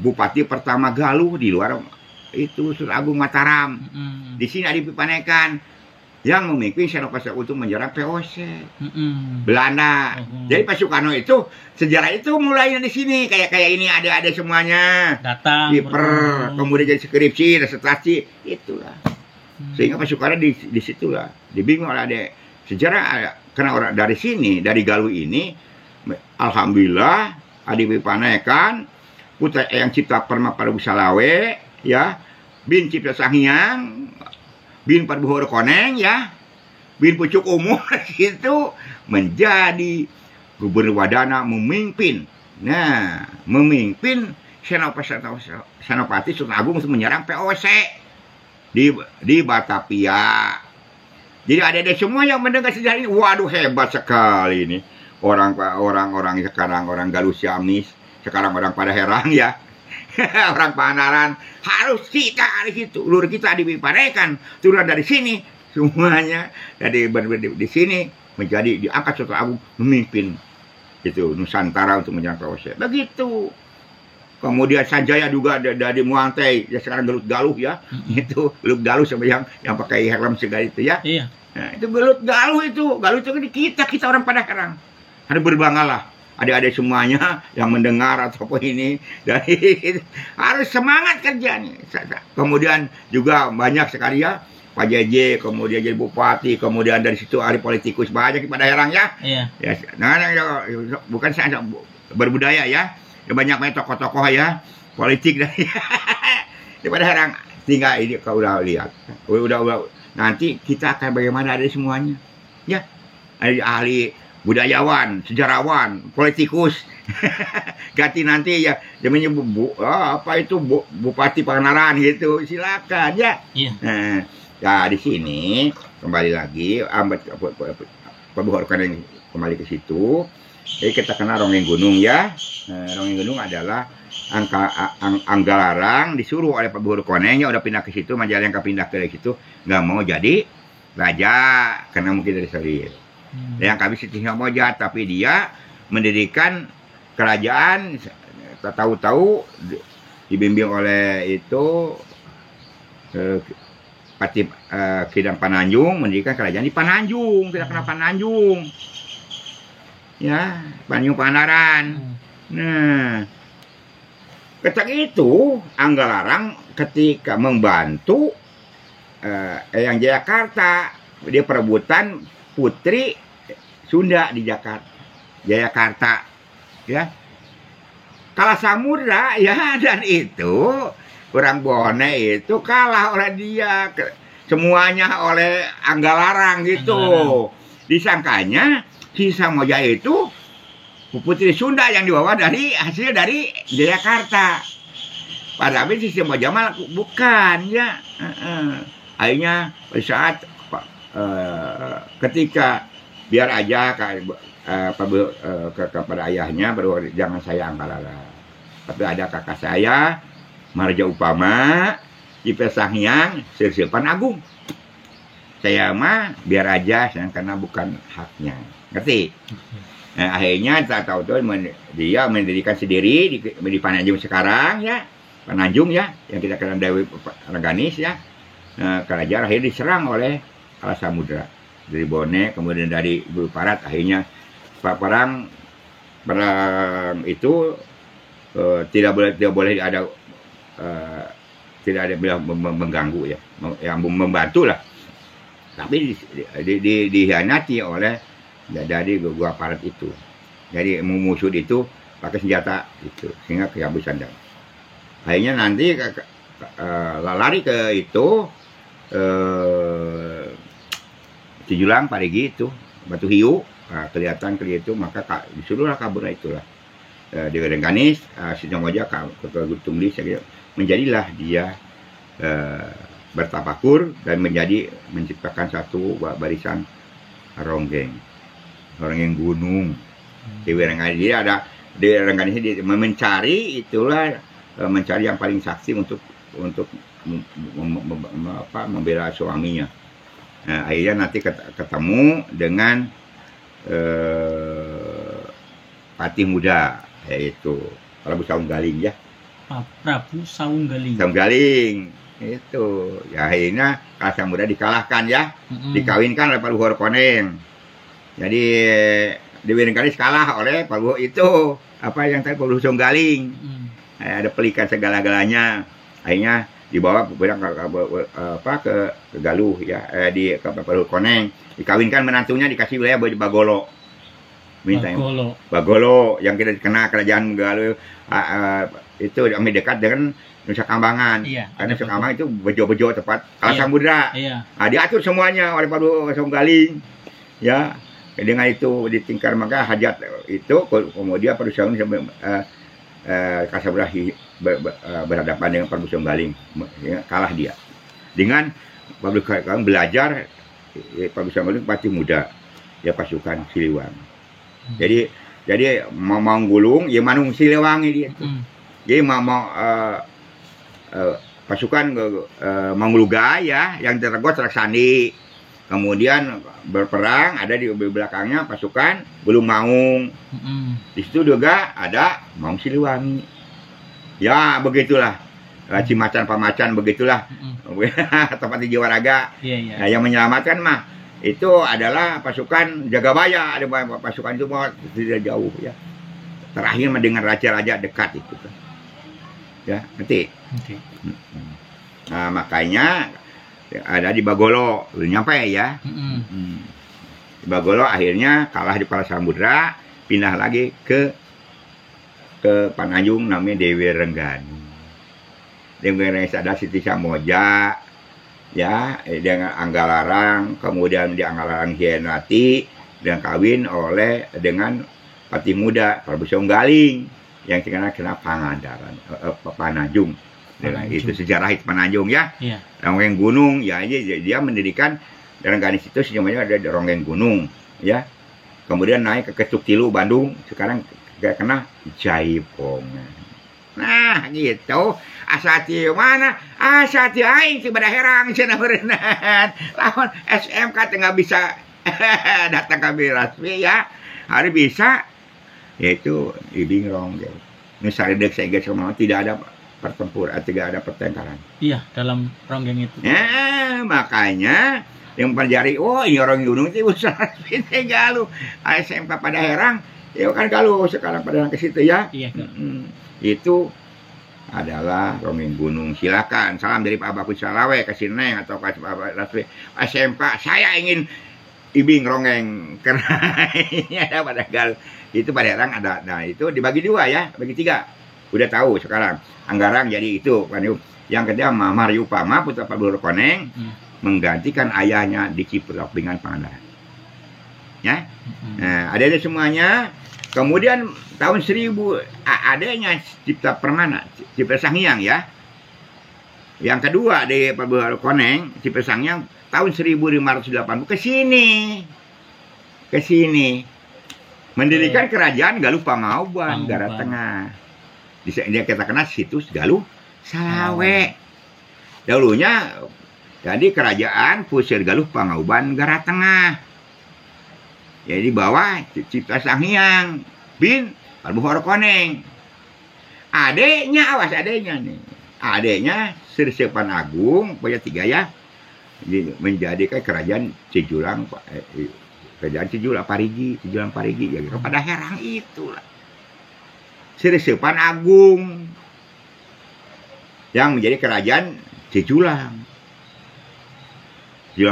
bupati pertama Galuh di luar itu Sultan Agung Mataram. Di sini ada di Panekan yang memimpin Senopati untuk menyerang VOC Belanda. Jadi Pak Soekarno itu sejarah itu mulai di sini kayak ini ada semuanya. Datang. Kemudian jadi skripsi, disertasi itulah. Sehingga Pak Soekarno di situlah dibimbing oleh sejarah karena orang dari sini, dari Galuh ini, alhamdulillah adi panekan putra yang cipta perma pada Busalawe ya, bin cipta Sanghyang, bin Parbuhur Koneng ya, bin pucuk umur itu menjadi gubernur Wadana, memimpin. Nah, memimpin Senopati Sultan Agung untuk menyerang POC di Batavia. Jadi ada semua yang mendengar sejarah ini, waduh hebat sekali ini. Orang-orang sekarang, orang Galuh Ciamis, sekarang orang pada heran ya. Orang Panaran harus kita di situ, lur kita dipanekan, turun dari sini semuanya dari di sini menjadi diangkat Sultan Agung memimpin itu Nusantara untuk menyerang POC. Begitu. Kemudian Sanjaya juga dari Muangtei, ya sekarang Gelut Galuh ya. Itu Gelut Galuh sama yang pakai helm segala itu ya. Iya. Nah, itu Gelut Galuh itu. Galuh itu kita orang pada herang. Harus berbanggalah. Adik-adik semuanya yang mendengar atau apa ini dari harus semangat kerjanya. Kemudian juga banyak sekali ya Pak JJ, kemudian jadi bupati, kemudian dari situ ahli politikus banyak pada herang ya. Iya. Ya, nah, bukan saya berbudaya ya. Banyak tokoh-tokoh ya politik dari daripada herang. Tinggal ini kau udah lihat, udah nanti kita akan bagaimana ada semuanya ya, ahli budayawan, sejarawan, politikus. Ganti nanti ya namanya Bupati Panaran gitu, silakan ya. Iya. Nah, ya di sini kembali lagi Parbuhur Koneng kembali ke situ. Jadi kita kenal Rongeng Gunung ya. Rongeng Gunung adalah Anggalarang disuruh oleh Parbuhur Koneng ya udah pindah ke situ, Majalengka pindah ke situ, nggak mau jadi raja karena mungkin dari Sarir. Yang kami Siti Moja, tapi dia mendirikan kerajaan, tahu-tahu dibimbing oleh itu Pati Kidang Pananjung, mendirikan kerajaan di Pananjung, tidak kenal Pananjung. Ya, Pananjung Panaran. Nah, ketika itu Anggalarang ketika membantu Eyang Jayakarta, dia perebutan putri Sunda di Jayakarta, ya. Kalah Samudra ya, dan itu orang Bone itu kalah oleh dia, semuanya oleh Anggalarang gitu. Disangkanya si Samojaya itu putri Sunda yang dibawa dari hasil dari Jayakarta. Padahal si Samojaya malah bukan ya. Akhirnya pada saat ketika biar aja kepada ayahnya baru jangan saya Anggalarang, tapi ada kakak saya Marja Upama Cipta Sanghyang Sirsipan Agung, saya mah biar aja karena bukan haknya, ngerti? Nah, akhirnya tak tahu dia mendirikan sendiri di Pananjung sekarang ya, Pananjung ya, yang kita kenal Dewi Rengganis ya. Nah, kerajaan akhirnya diserang oleh Kalah Samudra dari Bone, kemudian dari Guru Parat. Akhirnya perang itu tidak boleh ada tidak ada bilang mengganggu ya, yang membantu lah. Tapi dihianati oleh dari Guru Parat itu. Jadi memusuh itu pakai senjata itu sehingga kehabisan dan akhirnya nanti lari ke itu Cijulang Parigi itu Batu Hiu, kelihatan itu, maka disuruhlah kabur itulah Dewi Rengganis, Siti Moja Ketua Tumlis, menjadilah dia bertapakur dan menciptakan satu barisan Ronggeng Gunung. Dewi Rengganis, jadi ada Dewi Rengganis mencari itulah mencari yang paling saksi untuk membela suaminya. Nah, akhirnya nanti ketemu dengan Patih Muda, yaitu Prabu Saunggaling ya. Prabu Saunggaling. Saunggaling itu. Ya akhirnya Kalah Samudra dikalahkan ya, dikawinkan oleh Parbuhur Koneng. Jadi Dewi Rengganis kalah oleh Parbuhur itu, apa yang tadi Parbu Saunggaling. Ada pelikan segala-galanya. Akhirnya dibawa ke Galuh ya, di ke Paluhur Koneng, dikawinkan menantunya, dikasih wilayah Bagolo. Bagolo yang kita kenal kerajaan Galuh itu kami dekat dengan Nusa Kambangan. Iya, Karena Nusa Kambangan itu bejo-bejo tepat Kalah Samudra. Iya. Nah, diatur semuanya oleh Paduka Songgaling. Ya, dengan itu ditingkar maka hajat itu kemudian Paduka Songgaling Kalah berhadapan dengan Paduka Songgaling, ya, kalah dia. Dengan Paduka Songgaling belajar, Paduka Songgaling pasti muda, ya pasukan Siliwangi. Jadi mau gulung ya Manung Siliwangi dia itu. Jadi mau pasukan Mangguluga ya yang tergot Sandi. Kemudian berperang ada di belakangnya pasukan Belum Maung. Di situ juga ada Maung Siliwangi. Ya begitulah. Cimacan Pamacan begitulah. Tempat di Jiwaraga. Nah, yang menyelamatkan mah itu adalah pasukan Jagabaya. Ada pasukan itu mau tidak jauh ya. Terakhir dengan raja-raja dekat itu. Ya, nanti. Nah, makanya ada di Bagolo, belum nyampe ya. Di Bagolo akhirnya kalah di Kalah Samudra, pindah lagi ke Pananjung namanya Dewi Renggani. Dewi Renggani ada Siti Samoja, ya, dengan Anggalarang, kemudian di Anggalarang Hienati dan kawin dengan Pati Muda Prabu Songgaling yang kena Pangandaran, Pananjung. Itu sejarah itu Pananjung ya. Ronggeng Gunung ya, dia mendirikan Rengganis itu semuanya ada di Ronggeng Gunung ya. Kemudian naik ke Ketuk Tilu Bandung, sekarang kena Jaipong. Nah gitu. Asati mana? Asati aing si Badaherang cenah berenang. Lawan SMK tengah bisa datang ke Birasmi ya. Hari bisa yaitu Ibingrong. Nusaridek saya semua tidak ada tidak ada pertengkaran. Iya, dalam ronggeng itu. Ya, makanya yang pelajari, oh ini orang gunung itu besar, itu Galuh. SMK Padaherang, ya kan Galuh sekarang Padaherang ke situ ya. Iya. Itu adalah ronggeng gunung. Silakan, salam dari Pak Baku Salawe ke Sineng atau ke Pak Raswi. SMK, saya ingin ibing ronggeng karena ini ada pada Galuh. Itu Padaherang ada, nah itu dibagi dua ya, bagi tiga. Udah tahu sekarang. Anggarang jadi itu. Yang kedua Mariupama putra Paluhur Koneng menggantikan ayahnya di Ciplok dengan Pangandaran. Ya. Nah, ada semuanya. Kemudian tahun 1000 adanya Cipta Permana, Cipta Sanghyang ya. Yang kedua di Paluhur Koneng, Cipta Sanghyang tahun 1580 ke sini. Mendirikan kerajaan Galuh Pangauban, Darat Tengah. Dia kita kenal situs Galuh Salawe. Dahulunya jadi kerajaan pusir Galuh Pangauban Darat Tengah. Jadi bawah Cipta Sanghyang bin Paluhur Koneng. Adeknya nih. Adeknya Sri Sepan Agung, punya 3 ya. Menjadikan kerajaan Cijulang, kerajaan Cijulang Parigi ya kepada Herang itulah. Sri Sepan Agung yang menjadi kerajaan Cijulang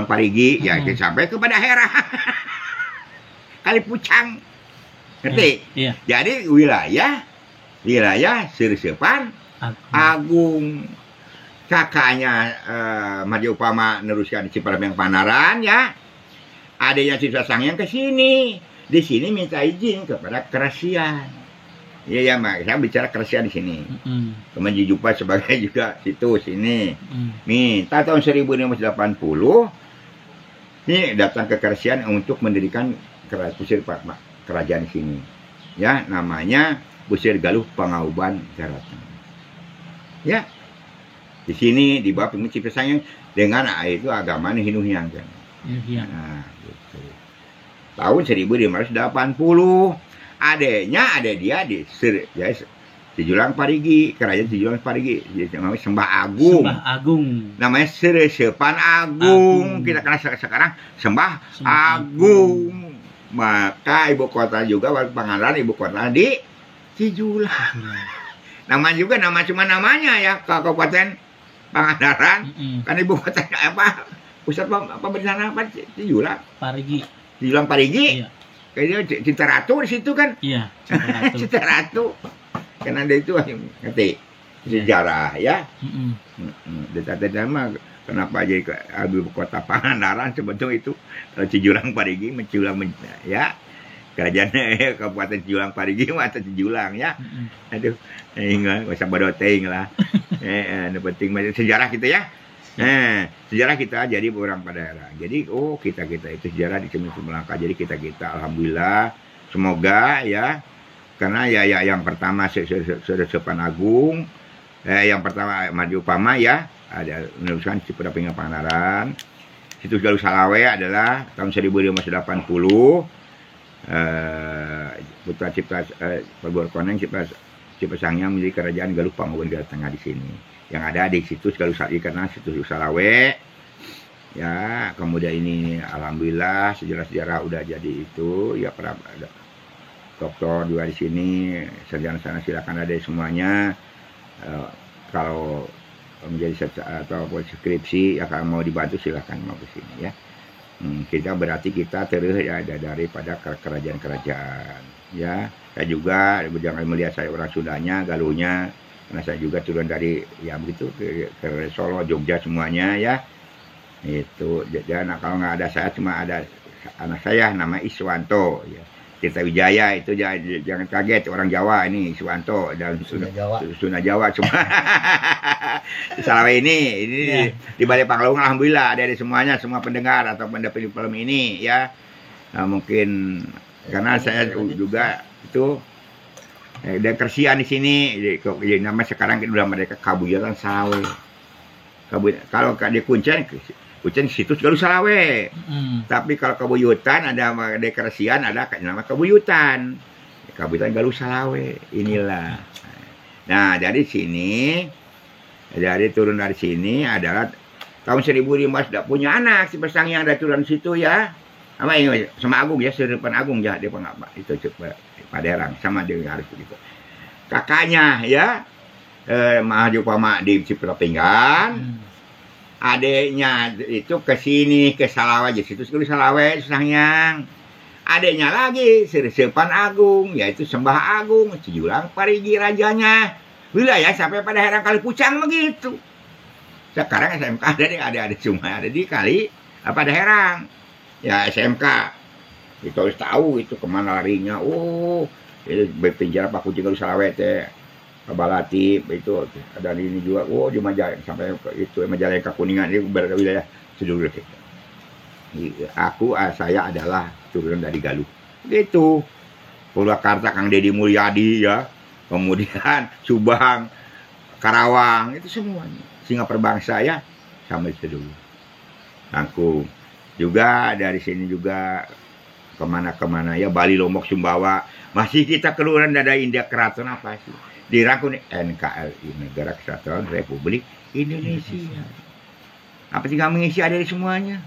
Parigi ya sampai kepada Herang Kali Pucang, ngerti? Iya. Jadi wilayah Sri Sepan Agung. Kakaknya Mariupama neruskan di Cipalemang Panaran ya. Adanya Cipta Sanghyang ke sini. Di sini minta izin kepada Kerasian. Iya, Mak. Saya bicara Kerasian di sini. Kemudian Jupa sebagai juga situ sini. Minta tahun 1580 ini datang ke Kerasian untuk mendirikan pusir kerajaan di sini. Ya, namanya Pusir Galuh Pangauban Darat Tengah. Ya. Di sini di bawah Cipta Sanghyang dengan itu agama Hindu Hyang kan. Nah, gitu. Tahun 1580 ada dia di Cijulang Parigi, kerajaan Cijulang Parigi, namanya Sembah Agung. Namanya Sri Sepan Agung. Kita kenal sekarang Sembah Agung. Maka ibu kota juga Pangandaran, ibu kota di Cijulang. Nama juga cuma namanya ya, kabupaten Pangandaran. Mm-mm. Kan ibu kota apa? Pusat pemerintahan apa? Cijulang. Parigi. Cijulang Parigi. Iya. Kayaknya Cinta Ratu di situ kan. Iya. Cinta Ratu. Cinta Ratu. Kan ada itu ngerti sejarah ya. Tadi nama kenapa jadi ibu kota Pangandaran sebetulnya itu Cijulang Parigi menculang ya. Kerajaannya Kabupaten Cijulang Parigi atau Cijulang ya. Aduh, nggak usah badoteng lah. Penting sejarah kita ya. Sejarah kita jadi orang Padahera. Jadi kita itu sejarah di Melangkah. Jadi kita alhamdulillah semoga ya, karena ya yang pertama Sepan Agung, yang pertama Maju Pama ya, ada meneruskan Ciputra Pinggang Pangandaran. Situs Galuh Salawe adalah tahun 1580. Putra Cipta Perbuatan Koneng Cipta Sangyang menjadi kerajaan Galuh Pangubun Galuh Tengah di sini. Yang ada di situs Galuh Salawe karena situs Galuh Salawe ya. Kemudian ini alhamdulillah sejarah-sejarah udah jadi itu ya, para dokter juga di sini, sarjana sana silakan ada semuanya. Kalau menjadi atau skripsi ya, kalau mau dibantu silakan mau ke sini ya. Kita berarti kita terus ya daripada kerajaan-kerajaan ya. Saya juga jangan melihat saya orang Sundanya, Galuhnya, karena saya juga turun dari ya begitu ke Solo, Jogja semuanya ya. Itu dan kalau nggak ada saya cuma ada anak saya nama Iswanto ya. Tirta Wijaya itu jangan kaget, orang Jawa ini Iswanto dan Sunda Jawa cuma Salawe ini yeah. Di Balai Panglawung alhamdulillah ada semuanya, semua pendengar atau pendapat film ini ya. Nah, mungkin karena saya juga itu dan kersian di sini jadi nama sekarang udah mereka Kabuyutan Salawe. Kalau di Kuncen situs Galuh Salawe. Tapi kalau Kabuyutan ada dekresian ada nama Kabuyutan. Kabuyutan Galuh Salawe. Inilah. Nah, dari sini turun dari sini adalah tahun 1500 sudah punya anak si Pesang yang ada turun situ ya. Sama ini sama Agung ya, Sedepan Agung ya, dia pengapa itu Paderang sama dia harus begitu. Kakaknya ya Maju Pama di Ciputra Pinggan. Adeknya itu ke sini ke Salawe aja situ Galuh Salawe Sangyang. Adeknya lagi Sedepan Agung yaitu Sembah Agung Cijulang Parigi rajanya. Wilayah sampai pada Herang Kalipucang begitu. Sekarang SMK ada semua ada di Kali apa ada Herang. Ya SMK itu harus tahu itu kemana larinya. Itu berpenjara Pak Kucing Galuh Salawe teh. Balati itu ada ini juga di Majalengka sampai itu Majalengka Kuningan itu berwilayah sedulur kita. Saya adalah turunan dari Galuh. Gitu. Purwakarta Kang Deddy Mulyadi ya. Kemudian Subang, Karawang itu semuanya. Singa Perbangsa ya sama sedulur. Angkung. Juga dari sini juga kemana-kemana ya Bali, Lombok, Sumbawa. Masih kita keluaran dari India Keraton apa sih? Dirangkul NKRI Negara Kesatuan Republik Indonesia. Apa sih kami mengisi ada di semuanya?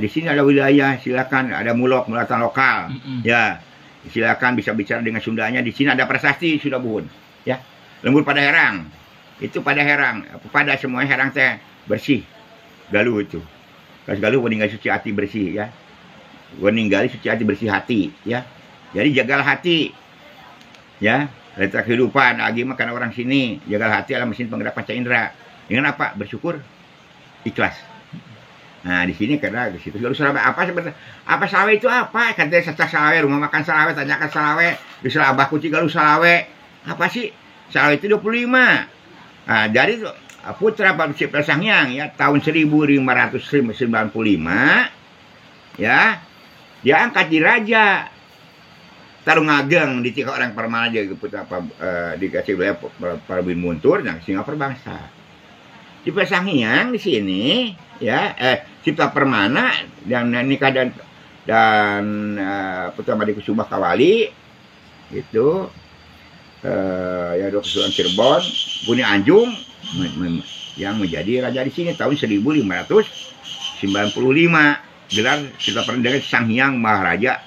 Di sini ada wilayah silakan ada mulatan lokal ya silakan bisa bicara dengan Sundanya. Di sini ada prasasti sudah buhun ya lembur pada Herang itu pada Herang pada semua Herang teh bersih Galuh itu kas Galuh meninggal suci hati bersih ya meninggal suci hati bersih hati ya jadi jagalah hati ya, letak kehidupan lagi makan orang sini, jaga hati adalah mesin penggerak panca indera. Dengan apa? Bersyukur, ikhlas. Nah, di sini karena di situ Galuh Salawe apa Salawe itu apa? Katanya Sacak Salawe, rumah makan Salawe, tanyakan Salawe, di Selabah Kucing Galuh Salawe. Apa sih? Salawe itu 25. Nah, dari putra Pak Cipta Sangyang ya tahun 1595 ya, dia angkat di raja. Tarung Ageng di tiga orang permana aja dikasih wilayah Parabin Muntur yang Singa Perbangsa. Cipta Sangyang di sini ya Cipta Permana dan nikah dan Putra Madi Kusuma Kawali itu ya Kesultanan Cirebon Buni Anjung yang menjadi raja di sini tahun 1595 gelar Cipta Permana dengan Sangyang Maharaja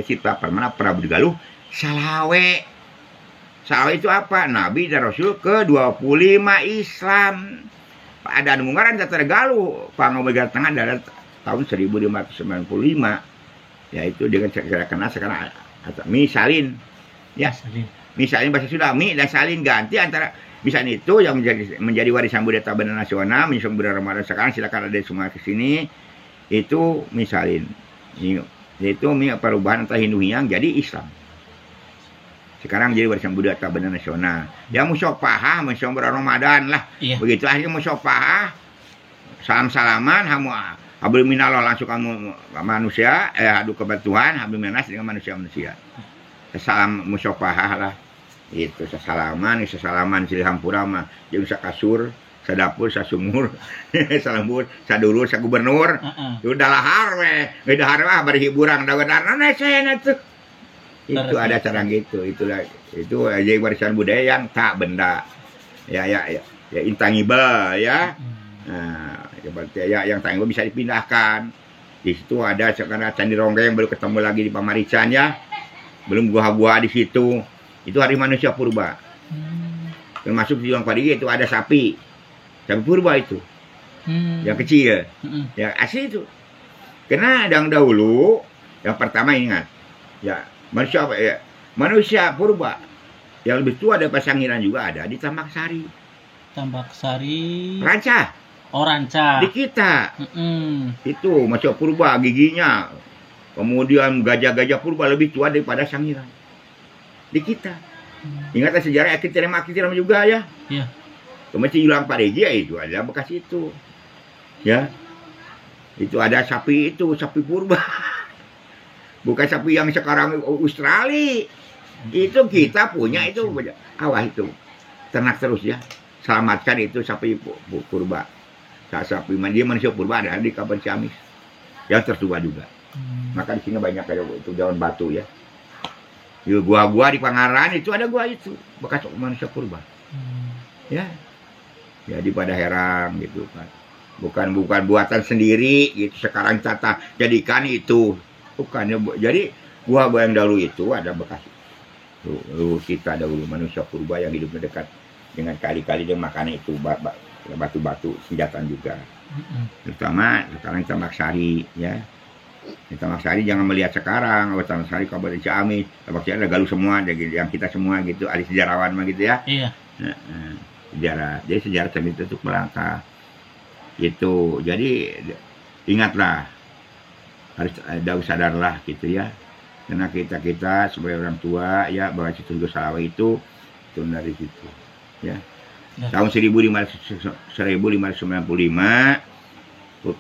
Cipta Permana Prabu Galuh Salawe Salawat itu apa? Nabi dan Rasul ke-25 Islam. Ada Ungaran Tatar Galuh Pangomegar Tengah adalah tahun 1595, yaitu dengan cara kenal sekarang misalin, ya, misalin bahasa Sunda, mi dan salin ganti antara misalin itu yang menjadi warisan budaya tabanan nasional, menyusul budaya Ramadan sekarang, silakan ada semua ke sini. Itu misalin, yaitu perubahan antara Hindu yang jadi Islam. Sekarang jadi warisan budaya tabanan nasional. Ya musyafahah, menyusul budaya Ramadan lah. Iya. Begitu akhirnya musyafahah, salam-salaman, hablum minallah langsung kamu manusia, adu kepada Tuhan, hablum minas dengan manusia-manusia. Salam musyafahah lah. Itu sesalaman silih hampura mah jeung sakasur, sadapur, sasumur, salembur, sadulur, sagubernur. Itu dalahar we, ngedahar mah bari hiburan dagedarna cenah tuh. Itu ada cara gitu, itu aja warisan budaya yang tak benda. Ya intangible ya. Nah, yang tangible bisa dipindahkan. Di situ ada sekarang Candi Ronggeng baru ketemu lagi di Pamarican ya. Belum gua-gua di situ. Itu hari manusia purba. Termasuk di Parigi itu ada sapi. Sapi purba itu. Yang kecil. Yang asli itu. Karena yang dahulu, yang pertama ingat. Ya, manusia purba. Yang lebih tua daripada Sangiran juga ada di Tambak Sari. Tambak Sari. Ranca. Oh, Ranca. Di kita. Itu manusia purba giginya. Kemudian gajah-gajah purba lebih tua daripada Sangiran. Di kita. Ingat sejarah Akitiram juga ya. Iya. Kemudian hilang Parigi itu ada bekas itu. Ya. Itu ada sapi itu, sapi purba. Bukan sapi yang sekarang Australia. Itu kita punya itu. Awas itu. Ternak terus ya. Selamatkan itu sapi purba. Sapi dia manusia purba ada di Kabupaten Ciamis. Yang tertua juga. Maka di sini banyak kayak itu daun batu ya. Di gua-gua di Pangaran itu ada gua itu bekas manusia purba. Ya. Jadi pada Herang gitu kan. Bukan buatan sendiri gitu sekarang tata jadikan itu. Bukan ya. Jadi gua-gua yang dahulu itu ada bekas. Dulu kita dahulu manusia purba yang hidupnya dekat dengan kali-kali dan makannya itu batu-batu senjata juga. Terutama sekarang Tambak Sari ya. Di Tambak Sari jangan melihat sekarang, Tambak Sari Kabupaten Ciamis, Tambak Sari ada Galuh semua, yang kita semua gitu, ahli sejarawan mah gitu ya. Iya. Sejarah, jadi sejarah sambil tutup melangkah. Itu, jadi ingatlah, harus sadarlah gitu ya. Karena kita sebagai orang tua ya bahwa situ salawat itu dari situ. Ya. Tahun 1595,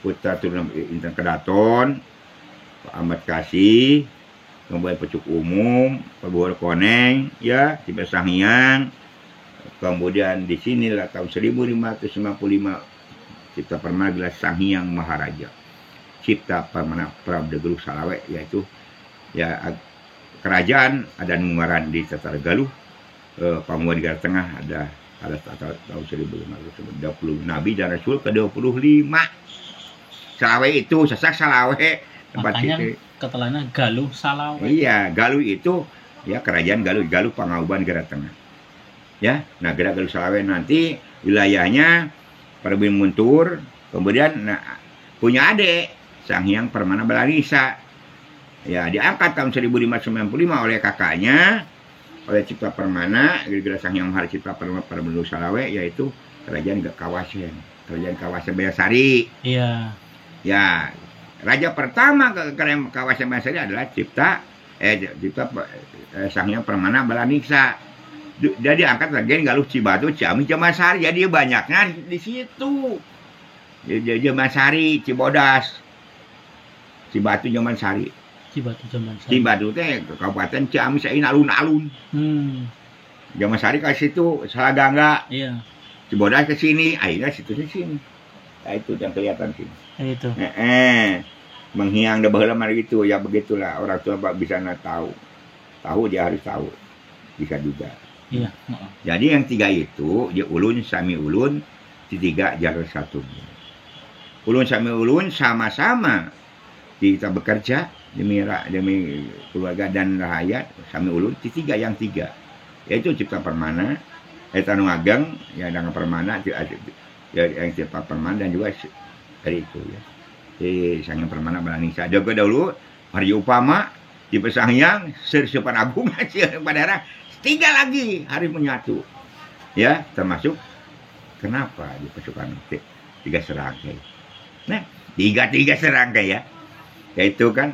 Putra Turun Intan Kedaton, Ahmad Kasih, kemudian Pecuk Umum, Perbuar Koneng, ya, Cipta Sanghyang. Kemudian di sinilah tahun 1595 Cipta Permana gelar Sanghyang Maharaja. Cipta Permana Prabda Galuh Salawat, yaitu ya kerajaan ada Ungaran di Tatar Galuh, Pamuan di Negara Tengah ada tahun 1520 Nabi dan Rasul ke-25. Salawat itu sesak salawat. Makanya ketelannya Galuh Salawat. Iya, Galuh itu ya kerajaan Galuh Pangauban Negara Tengah. Ya, nah Galuh Salawat nanti wilayahnya Perwin Muntur, kemudian punya adik Sanghyang Permana Balarisa. Ya, diangkat tahun 1595 oleh kakaknya oleh Cipta Permana, Galuh Sanghyang Maharaja Cipta Permana Galuh Salawat, yaitu kerajaan Kawasan Bayasari. Iya. Ya, raja pertama kawasan Bayasari adalah Cipta Sanghyang Permana Balaniksa. Jadi angkat lagi Galuh Cibatu, Ciamis, Jamasari. Jadi banyaknya di situ. Jamasari, Cibodas, Cibatu, Jamasari. Cibatu teh Kabupaten Ciamis ini alun-alun. Jamasari ke situ, Salagangga. Iya. Cibodas ke sini, akhirnya situ ke sini. Nah, itu yang kelihatan sini. Itu. Menghiang dah baheula mari gitu ya, begitulah orang tua bisa tahu. Tahu dia harus tahu. Bisa juga. Iya. Jadi yang tiga itu dia ulun sami ulun, tiga jalur satu. Ulun sami ulun sama-sama kita bekerja demi keluarga dan rakyat. Sami ulun tiga yang tiga. yaitu cipta permana, tanu ageng yang dengan permana, ya, yang cipta permana dan juga dari itu ya. Jadi sang yang permana balanisa jaga dahulu hari upama di Pesangyang Sersepan Agung pada era 3 lagi hari menyatu ya, termasuk kenapa di pasukan 3 serangkai. Nah, 3 serangkai ya. Yaitu kan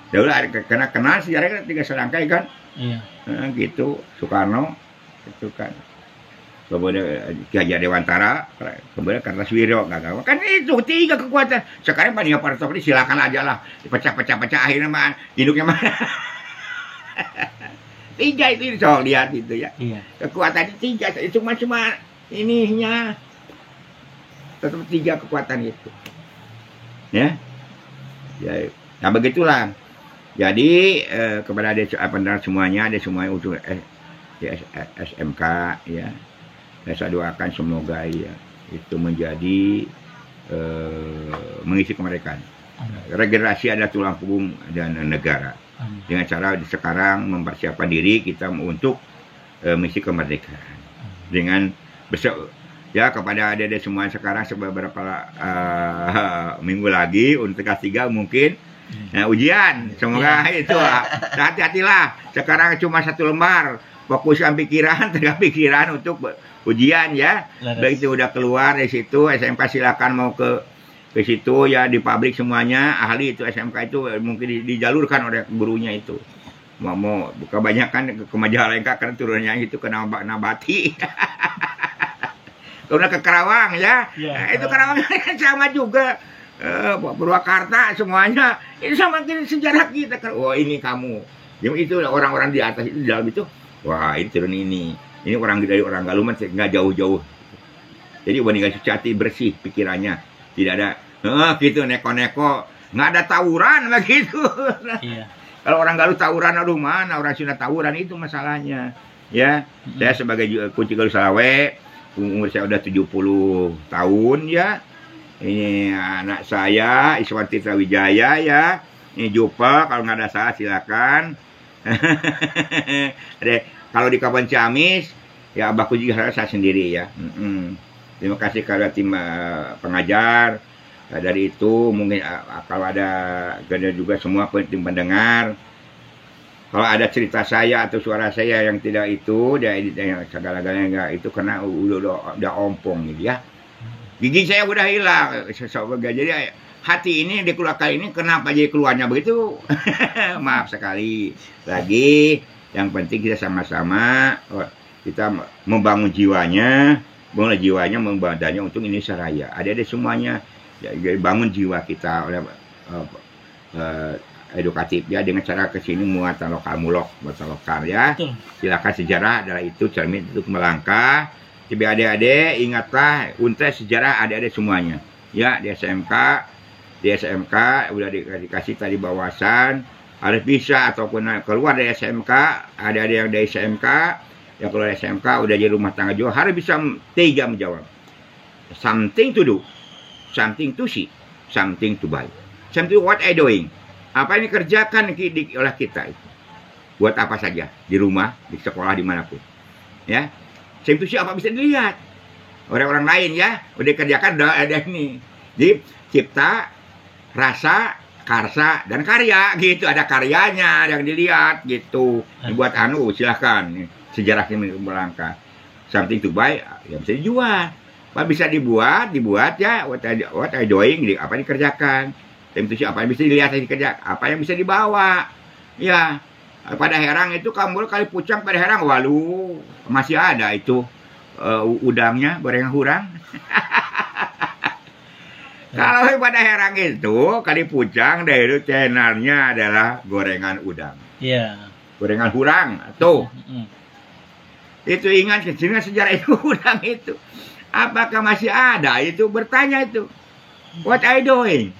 dahulu kena kenal sejarahnya 3 serangkai kan. Iya. Gitu Soekarno itu kan. Kemudian Ki Hajar Dewantara, kemudian Kartaswiro, kan itu 3 kekuatan. Sekarang Pak Nia Partopri silakan aja lah, pecah akhirnya mah induknya mah. 3 itu soal lihat itu ya. Iya. Kekuatan 3 cuma ininya tetap 3 kekuatan itu. Ya. Ya, nah begitulah. Jadi kepada pendengar semuanya, ada semuanya untuk SMK ya. Saya doakan semoga ya itu menjadi mengisi kemerdekaan. Regenerasi adalah tulang punggung dan negara. Dengan cara sekarang mempersiapkan diri kita untuk misi kemerdekaan. Dengan besok ya kepada adik-adik semua sekarang beberapa minggu lagi untuk kelas 3 mungkin ujian. Semoga itu hati-hatilah. Sekarang cuma 1 lembar. Fokuskan pikiran, tegak pikiran untuk ujian ya. Begitu udah keluar dari situ SMK silakan mau ke situ ya, di pabrik semuanya ahli itu SMK itu mungkin dijalurkan oleh gurunya itu. Mau kebanyakan ke Majalengka karena turunnya itu ke Nabati. Kemudian ke Karawang ya. Nah, itu Karawang sama juga. Purwakarta semuanya itu sama sejarah kita. Oh ini kamu. Jadi itu orang-orang di atas itu di dalam itu. Wah ini turun ini orang dari orang Galuman nggak jauh-jauh. Jadi Waningan Suciati bersih pikirannya, tidak ada gitu neko-neko, nggak ada tawuran begitu. Iya. Kalau orang Galuh tawuran, aduh mana orang Sunda tawuran itu masalahnya. Ya, saya sebagai kunci Galuh Salawe, umur saya udah 70 tahun ya. Ini anak saya Iswanti Wijaya ya. Ini Jupa, kalau nggak ada salah silakan. Kalau di Kabupaten Ciamis ya abahku juga saya sendiri ya. Terima kasih kepada tim pengajar. Dari itu mungkin kalau ada juga semua tim pendengar, kalau ada cerita saya atau suara saya yang tidak itu dia yang segala-galanya enggak itu karena udah ompong gitu ya. Gigi saya udah hilang. Jadi hati ini dikeluarkan ini kenapa jadi keluarnya begitu? Maaf sekali. Lagi yang penting kita sama-sama kita membangun jiwanya, membangun badannya untuk Indonesia Raya. Ada semuanya ya, bangun jiwa kita oleh edukatif ya dengan cara kesini muatan lokal lokal ya. Betul. Silakan sejarah adalah itu cermin untuk melangkah. Jadi adik-adik ingatlah untuk sejarah adik-adik semuanya ya di SMK udah dikasih tadi bawasan harus bisa ataupun keluar dari SMK ada yang dari SMK yang keluar dari SMK udah jadi rumah tangga juga harus bisa 3 menjawab something to do, something to see, something to buy, something what I doing, apa yang dikerjakan oleh kita itu buat apa saja di rumah di sekolah dimanapun ya. Something to see apa bisa dilihat orang-orang lain ya udah dikerjakan udah ada ini jadi cipta rasa karsa dan karya gitu ada karyanya yang dilihat gitu dibuat silahkan sejarahnya melangkah something to buy yang bisa dijual apa bisa dibuat ya what I doing apa yang dikerjakan apa yang bisa dilihat apa yang bisa dibawa ya pada Herang itu kamu kali pucang pada Herang walu masih ada itu udangnya gorengan hurang. Kalau pada Herang itu kali pucang dari itu channelnya adalah gorengan udang. Iya. Gorengan hurang tuh. Itu ingat sejarah itu udang itu. Apakah masih ada itu bertanya itu. What I doing?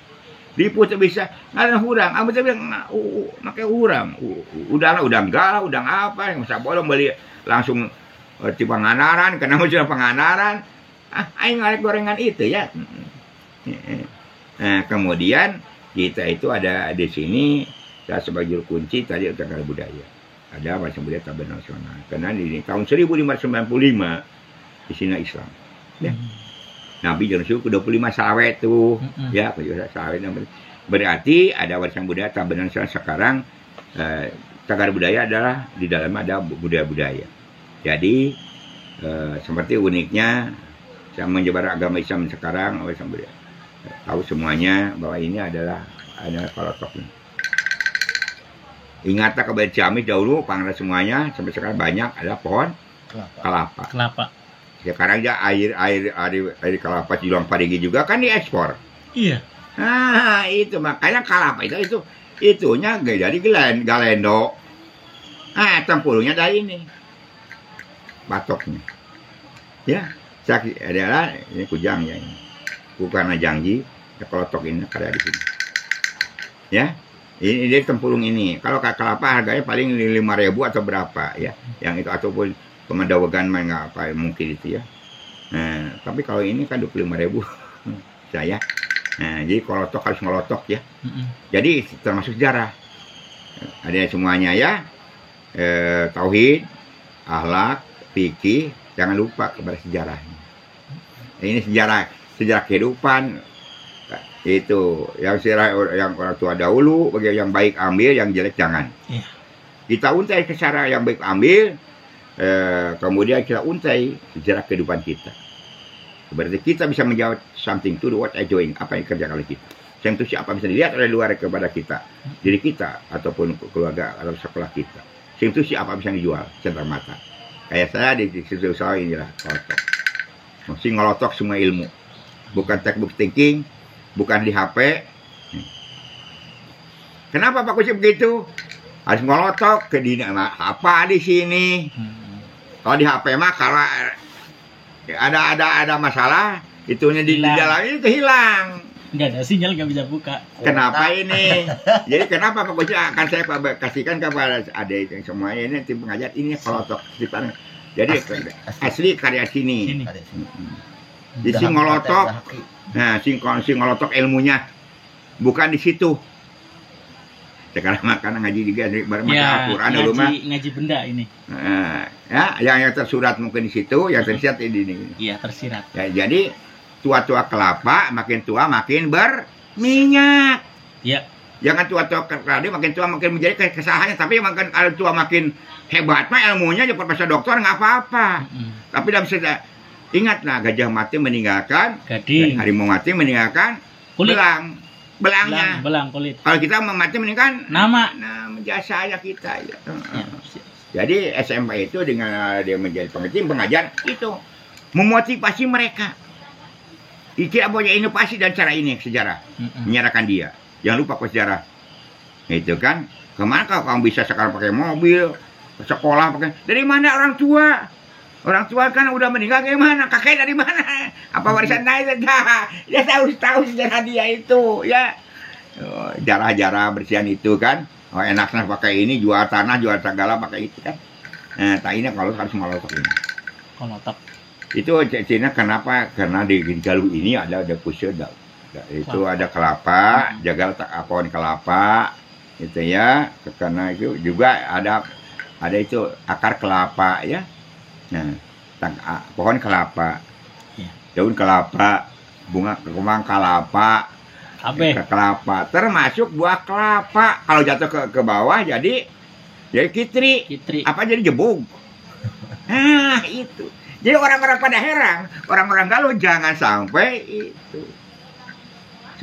Diputar bisa ngalah hurang. Amu bilang pakai hurang. Udang galau, udang apa yang masa bolong beli langsung di Panganaran karena muncul Panganaran. Aing ngarek gorengan itu ya. Nah, kemudian kita itu ada di sini saya sebagai juru kunci tadi tentang budaya. ada warisan budaya taban nasional. Karena di tahun 1595 di sini Islam. Ya. Nabi Rasul ke-25 Salawat tuh, ya, Salawat. Berarti ada warisan budaya taban nasional sekarang. Cagar budaya adalah di dalamnya ada budaya-budaya. Jadi seperti uniknya saya menyebar agama Islam sekarang, warisan budaya. Tahu semuanya bahwa ini adalah kolotok. Ingat kepada Ciamis dahulu, Pangandaran semuanya sampai sekarang banyak ada pohon kelapa. Sekarang aja air kelapa Ciluang Parigi juga kan diekspor. Iya. Nah, itu makanya kelapa itu itunya dari Galendo. Ah, tempurungnya dari ini. Batoknya. Ya, sakit adalah ini kujangnya ini. Bukan jangji, ya kolotok ini karya di sini. Ya. Ini dia tempurung ini. Kalau kelapa harganya paling 5.000 atau berapa ya. Yang itu ataupun Pemandawegan nggak apa mungkin itu ya. Nah, tapi kalau ini kan 25.000 saya. Nah, jadi kolotok harus ngelotok ya. Jadi termasuk sejarah. Ada semuanya ya. Tauhid, akhlak, fikih, jangan lupa kepada sejarahnya. Ini sejarah kehidupan. Itu yang orang tua dahulu, bagi yang baik ambil, yang jelek jangan. Yeah. Kita untai ke cara yang baik ambil, kemudian kita untai sejarah kehidupan kita. Berarti kita bisa menjawab something to do what I doing, apa yang dikerjakan oleh kita. Yang itu siapa bisa dilihat oleh luar kepada kita, diri kita ataupun keluarga atau sekolah kita. Yang itu siapa bisa dijual, centang mata. Kayak saya di situ usaha inilah kolotok. Mesti ngelotok semua ilmu, bukan textbook thinking. Bukan di HP. Kenapa Pak Kusi begitu? Harus ngolotok ke apa di sini? Kalau di HP mah kalau ada masalah, itunya di dalamnya itu hilang. Nggak ada sinyal, nggak bisa buka. Kenapa ini? Jadi kenapa Pak Kusi akan saya kasihkan kepada adik yang semuanya ini tim pengajar ini kolotok sipan. Jadi asli karya sini. Di sini ngolotok. Nah, sing ngolotok ilmunya bukan di situ. Sekarang makan ngaji juga bareng ya, Al-Qur'an dulu mah. Ngaji benda ini. Nah, ya, yang tersurat mungkin di situ, yang tersirat ini. Iya, tersirat. Ya, jadi tua-tua kelapa makin tua makin berminyak. Iya. Jangan tua-tua kelapa makin tua makin menjadi kesalahannya, tapi makin kalau tua makin hebat mah ilmunya jadi profesor doktor nggak apa-apa. Tapi dalam sejarah ingatlah, gajah mati meninggalkan gading, harimau mati meninggalkan kulit, belangnya. Belang kulit. Kalau kita mati meninggalkan nama jasanya kita. Ya. Jadi SMP itu dengan dia menjadi pengajar itu memotivasi mereka. Kita punya inovasi dan cara ini sejarah menyerahkan dia. Jangan lupa ke sejarah. Itu kan kemana kamu bisa sekarang pakai mobil, sekolah pakai dari mana orang tua? Orang tua kan udah meninggal, gimana? Kakek dari mana? Apa warisan naik? Ya tahu sejarah dia itu, ya. Jarah-jarah bersihan itu kan. Oh, enaknya pakai ini, jual tanah, jual segala pakai itu kan. Nah, ini kalau harus ngolotok ini. Ngolotok. Itu Cina kenapa? Karena di Galuh ini ada pusat. Itu ada kelapa, jaga pohon kelapa. Itu ya. Karena itu juga ada itu akar kelapa ya. Nah, pohon kelapa, daun kelapa, bunga kembang kelapa, kelapa, termasuk buah kelapa. Kalau jatuh ke bawah jadi kitri. Apa jadi jebung. Nah, itu. Jadi orang-orang pada heran, orang-orang Galuh jangan sampai itu.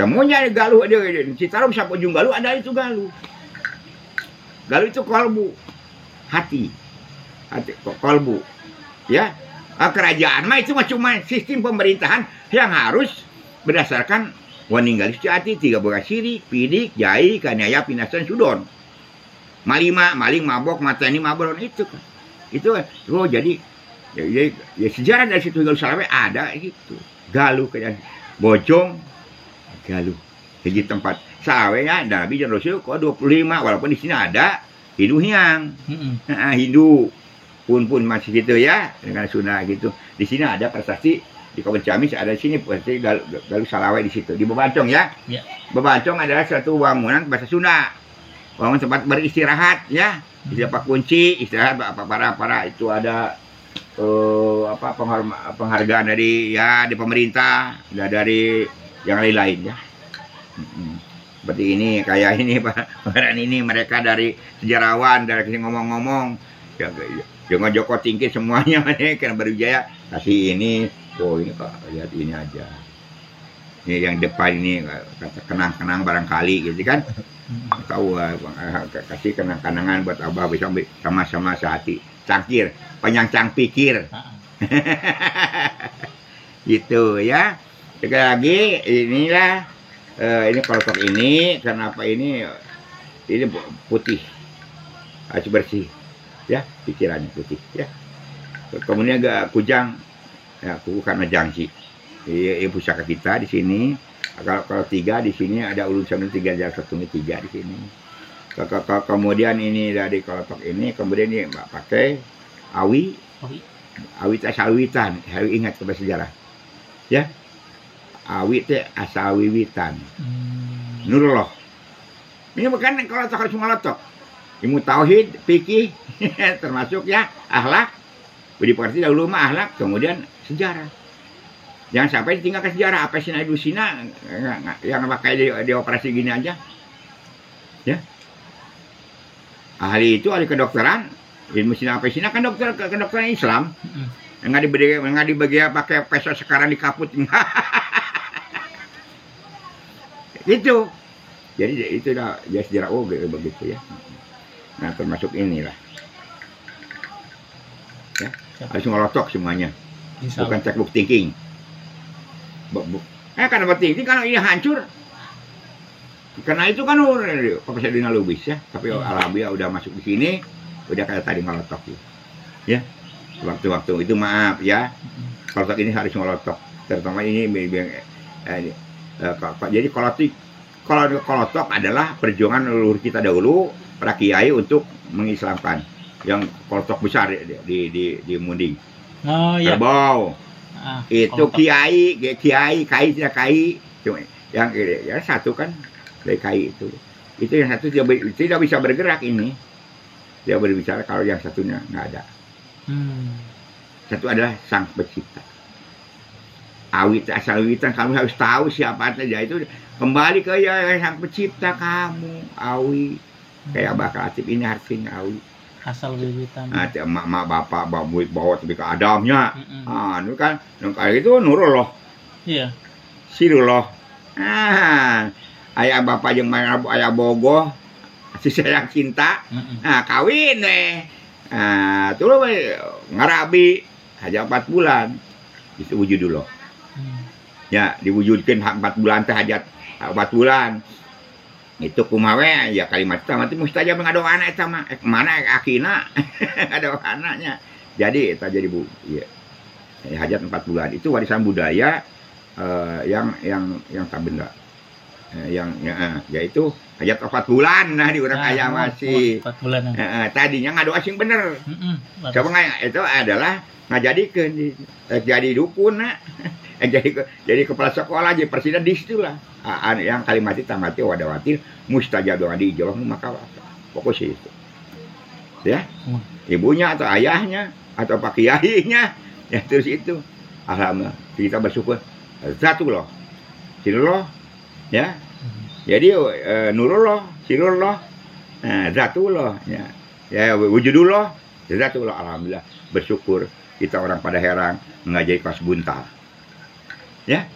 Semuanya Galuh, Citarum sampai ujung Galuh ada itu Galuh. Galuh itu kolbu, hati kolbu. Ya, kerajaan mah itu cuma sistem pemerintahan yang harus berdasarkan waninggal hati, 3 belas siri, pidik, jai, kaniaya, pinasan, sudon. Malima, maling, mabok, matani, mabron itu kan. Itu jadi sejarah dari situ Galuh Salawe ada itu. Galuh kayak Bojong, Galuh. Jadi tempat Salawe ya, Nabi dan Rasul kok 25 walaupun di sini ada Hindu Hyang. Hindu pun masih gitu ya, dengan Sunda gitu. Di sini ada prestasi di Kabupaten Ciamis, ada di sini prestasi Galuh Salawe di situ. Di Bebancong ya. Bebancong adalah satu bangunan bahasa Sunda. bangun tempat beristirahat ya, dapat kunci istirahat para itu ada penghargaan dari ya di pemerintah, dari yang lain-lain ya. Seperti ini, kayak ini Pak, kemarin ini mereka dari sejarawan, dari sini ngomong-ngomong, ya, jangan Joko Tingkir semuanya mereka Berwijaya kasih ini, oh ini Pak, lihat ini aja. Ini yang depan ini kenang-kenang barangkali gitu kan. Tahu kasih kenang-kenangan buat Abah bisa sama-sama sehati. Cangkir, penyangcang pikir. Gitu ya. Sekali lagi inilah ini kolotok ini, kenapa ini putih, harus bersih ya, pikirannya putih ya. Kemudian agak kujang ya, kuku karena jangsi. Ini pusaka kita di sini. Kalau 3 di sini ada ulun sambil 3 jarak satunya 3 di sini. Kemudian ini dari kolotok ini, kemudian ini Mbak pakai awi. Awi teh sawitan, harus ingat ke sejarah. Ya. Awi teh asal wiwitan. Nurullah. Ini bukan kolotok harus ngolotok. Ilmu tauhid, fikih, termasuk ya akhlak. Budi pekerti dahulu mah akhlak, kemudian sejarah. Jangan sampai ditinggalkan sejarah. Apa sih Naidu Sina yang pakai di operasi gini aja. Ya. Ahli itu ahli kedokteran. Ilmu Sina apa Sina kan kedokteran Islam. Nggak dibagi pakai peso sekarang dikaput. Itu. Jadi itu dah ya sejarah begitu ya. Nah, termasuk inilah. Ya. Harus ngelotok semuanya. Bukan checkbook thinking. Karena berarti kalau ini hancur, karena itu kan Profesor Dina Lubis ya, tapi Alhamdulillah udah masuk di sini, udah kayak tadi ngolotok ya. Waktu-waktu itu maaf ya, kolotok ini harus ngolotok, terutama ini jadi kolotok adalah perjuangan leluhur kita dahulu, para kiai untuk mengislamkan, yang kolotok besar di Munding, Kerbau. Itu kiai cuma yang ya satu kan dari kai itu yang satu tidak bisa bergerak, ini dia berbicara kalau yang satunya nggak ada. Satu adalah sang pencipta. Awit asal witan, kamu harus tahu siapa saja itu, kembali ke ya sang pencipta kamu, awi kayak bakal Atip ini artinya awi asal wiwitan. Mak bapak bawa tapi ke Adamnya. Itu kan kayak itu Nurullah. Iya. Sirullah. Ayah bapak yang main ayah bogoh, si sayang cinta. Kawin tuh ngarabi aja 4 bulan. Itu wujud dulu. Ya, diwujudkan 4 bulan teh hajat 4 bulan. Itu kumawe ya kalimat itu mati mustajab ngado anak eta mah mana akina ada anaknya. Jadi eta jadi ya, hajat 4 bulan itu warisan budaya yang tak benda. Yaitu hajat 4 bulan nah di urang aya masih 4 bulan. Tadinya ngado asing bener. Coba itu adalah ngajadikeun jadi dukun jadi kepala sekolah jadi presiden di situlah yang kalimat itu tamati wadawatir mustajab doa dijawab maka fokus itu ya ibunya atau ayahnya atau pak kiainya ya terus itu alhamdulillah kita bersyukur satu loh Sirullah ya jadi Nurullah Sirullah Zatullah ya wujudullah Zatullah alhamdulillah bersyukur kita orang pada heran ngajari kelas buntal. Ya,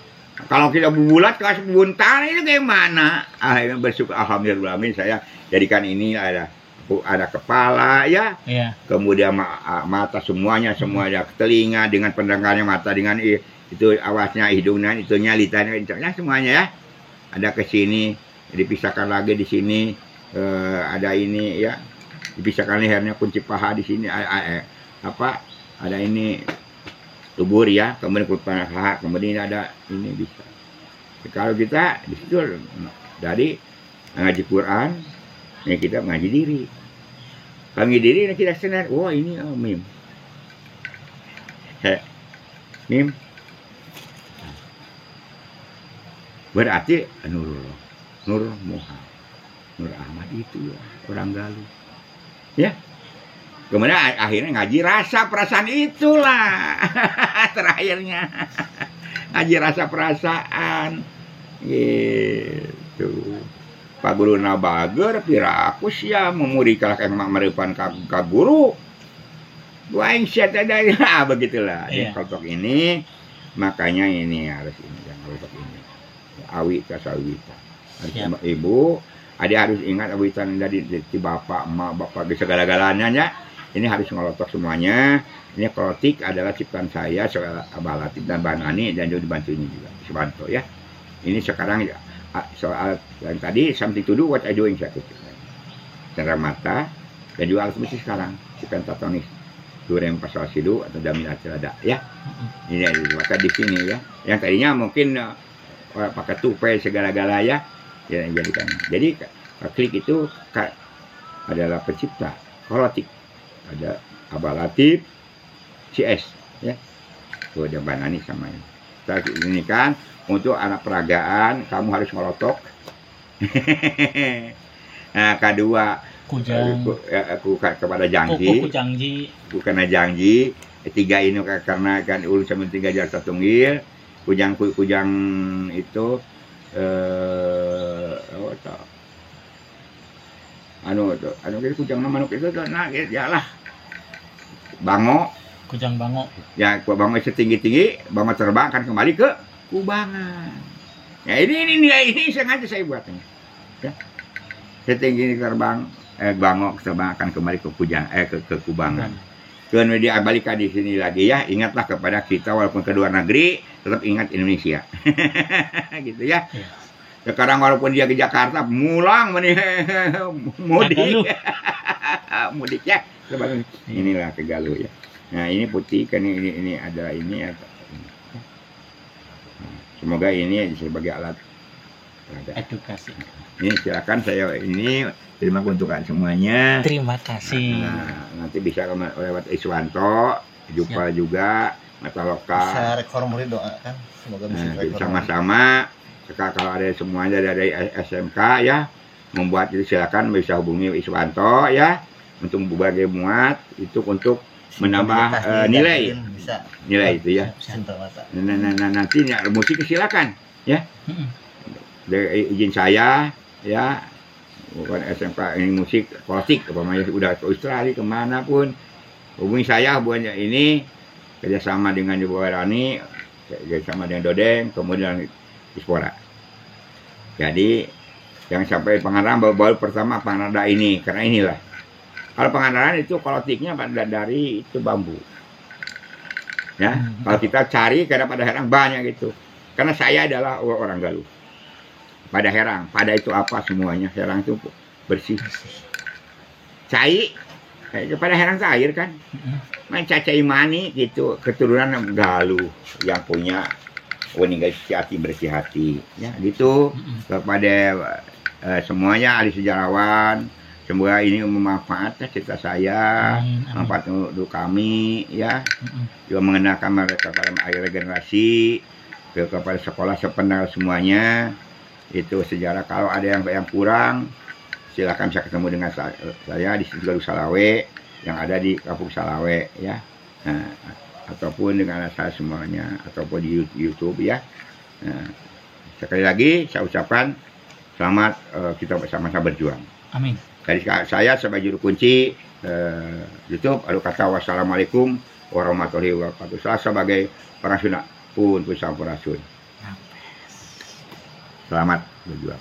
kalau kita bulat kelas buntal itu gimana? Akhirnya bersyukur alhamdulillah saya jadikan ini ada kepala ya, kemudian mata semuanya telinga dengan pendengarannya mata dengan itu awasnya hidungnya itunya litannya semuanya ya. Ada ke sini dipisahkan lagi di sini ada ini ya dipisahkan lehernya kunci paha di sini ada ini tubur ya, kemudian paha, kemudian ada ini bisa. Kalau kita di situ dari ngaji Quran, ya kita ngaji diri. Kalau ngaji diri kita sadar, wah ini mim. Mim. Berarti Nur Muhammad. Nur Ahmad itu orang Galuh. Ya. Kemudian akhirnya ngaji rasa perasaan itulah. Terakhirnya. Ngaji rasa perasaan. Gitu. Pak Guru Nabager pirakus ya memurikalah kayak meripan ka guru. Gua yang siat ada begitulah. Iya. Kelompok ini makanya ini harus ini yang kelompok ini. Awi tasawita. Ibu, adik harus ingat awitan dari bapak, emak, bapak segala-galanya ya. Ini harus ngelotok semuanya. Ini krotik adalah ciptaan saya, soal Abah Latif dan Bang Ani dan juga dibantu ini juga, Sebanto ya. Ini sekarang soal yang tadi something to do what I doing satu. Cendera mata dan juga alat musik sekarang, si pentatonis. Durem pasal sidu atau damin acelada ya. Ini maka di sini ya. Yang tadinya mungkin pakai tupai segala-gala ya. Ya jadikan. Jadi klik itu adalah pencipta krotik. Ada Abah Latif, CS ya. Tuh ada Bang Ani sama ini. Ini kan untuk anak peragaan kamu harus ngelotok. Nah, kedua Kujang. Aku kepada janji. Bukan janji. Ketiga ini karena kan urusan tiga jasa tunggil. Kujang itu anu kujang nama itu nah ya lah bango Kujang bango ya bango setinggi-tinggi bango terbang kan kembali ke kubangan ya ini sengaja saya buatnya ya setinggi terbang bango terbang akan kembali ke kujang ke kubangan kemudian balik di sini lagi ya ingatlah kepada kita walaupun ke luar negeri tetap ingat Indonesia gitu ya. Sekarang walaupun dia ke Jakarta, mulang mudik. Mudik ya. Inilah ke Galuh ya. Nah, ini putih kan ini ada ini atau semoga ini sebagai alat edukasi. Ini silakan saya ini terima keuntungan semuanya. Terima kasih. Nah, nanti bisa lewat Iswanto, Jupal juga, mata lokal. Bisa rekor murid doa kan. Semoga bisa rekor. Sama-sama. Kalau ada semuanya dari SMK ya membuat itu silakan bisa hubungi Iswanto ya untuk berbagai muat itu untuk menambah nilai bisa. Nilai itu ya. Nah, nanti musik silakan ya. Dari izin saya ya bukan SMK ini musik politik umpamanya udah ke Australia kemana pun hubungi saya hubungannya ini kerjasama dengan Ibu Rani kerjasama dengan Dodeng kemudian Dispora. Jadi yang sampai Pangandaran baru pertama Pangandaran ini karena inilah. Kalau Pangandaran itu kolotiknya dari itu bambu. Ya, kalau kita cari karena pada Herang banyak gitu. Karena saya adalah orang Galuh. Pada Herang, pada itu apa semuanya Herang itu bersih. Cai pada Herang cair kan. Main cacai mani gitu keturunan Galuh yang punya meninggal hati bersih hati ya gitu kepada semuanya ahli sejarawan semoga ini bermanfaat cerita saya manfaat untuk kami ya juga mengenalkan mereka pada akhir generasi kepada sekolah sepenal semuanya itu sejarah kalau ada yang kurang silakan bisa ketemu dengan saya di Galuh Salawe yang ada di Kampung Salawe ya ataupun dengan saya semuanya ataupun di YouTube ya. Nah, sekali lagi saya ucapkan selamat kita bersama-sama berjuang. Amin. Dari saya sebagai juru kunci YouTube lalu kata wassalamualaikum warahmatullahi wabarakatuh. Saya sebagai orang Sunda pun sampurasun. Selamat berjuang.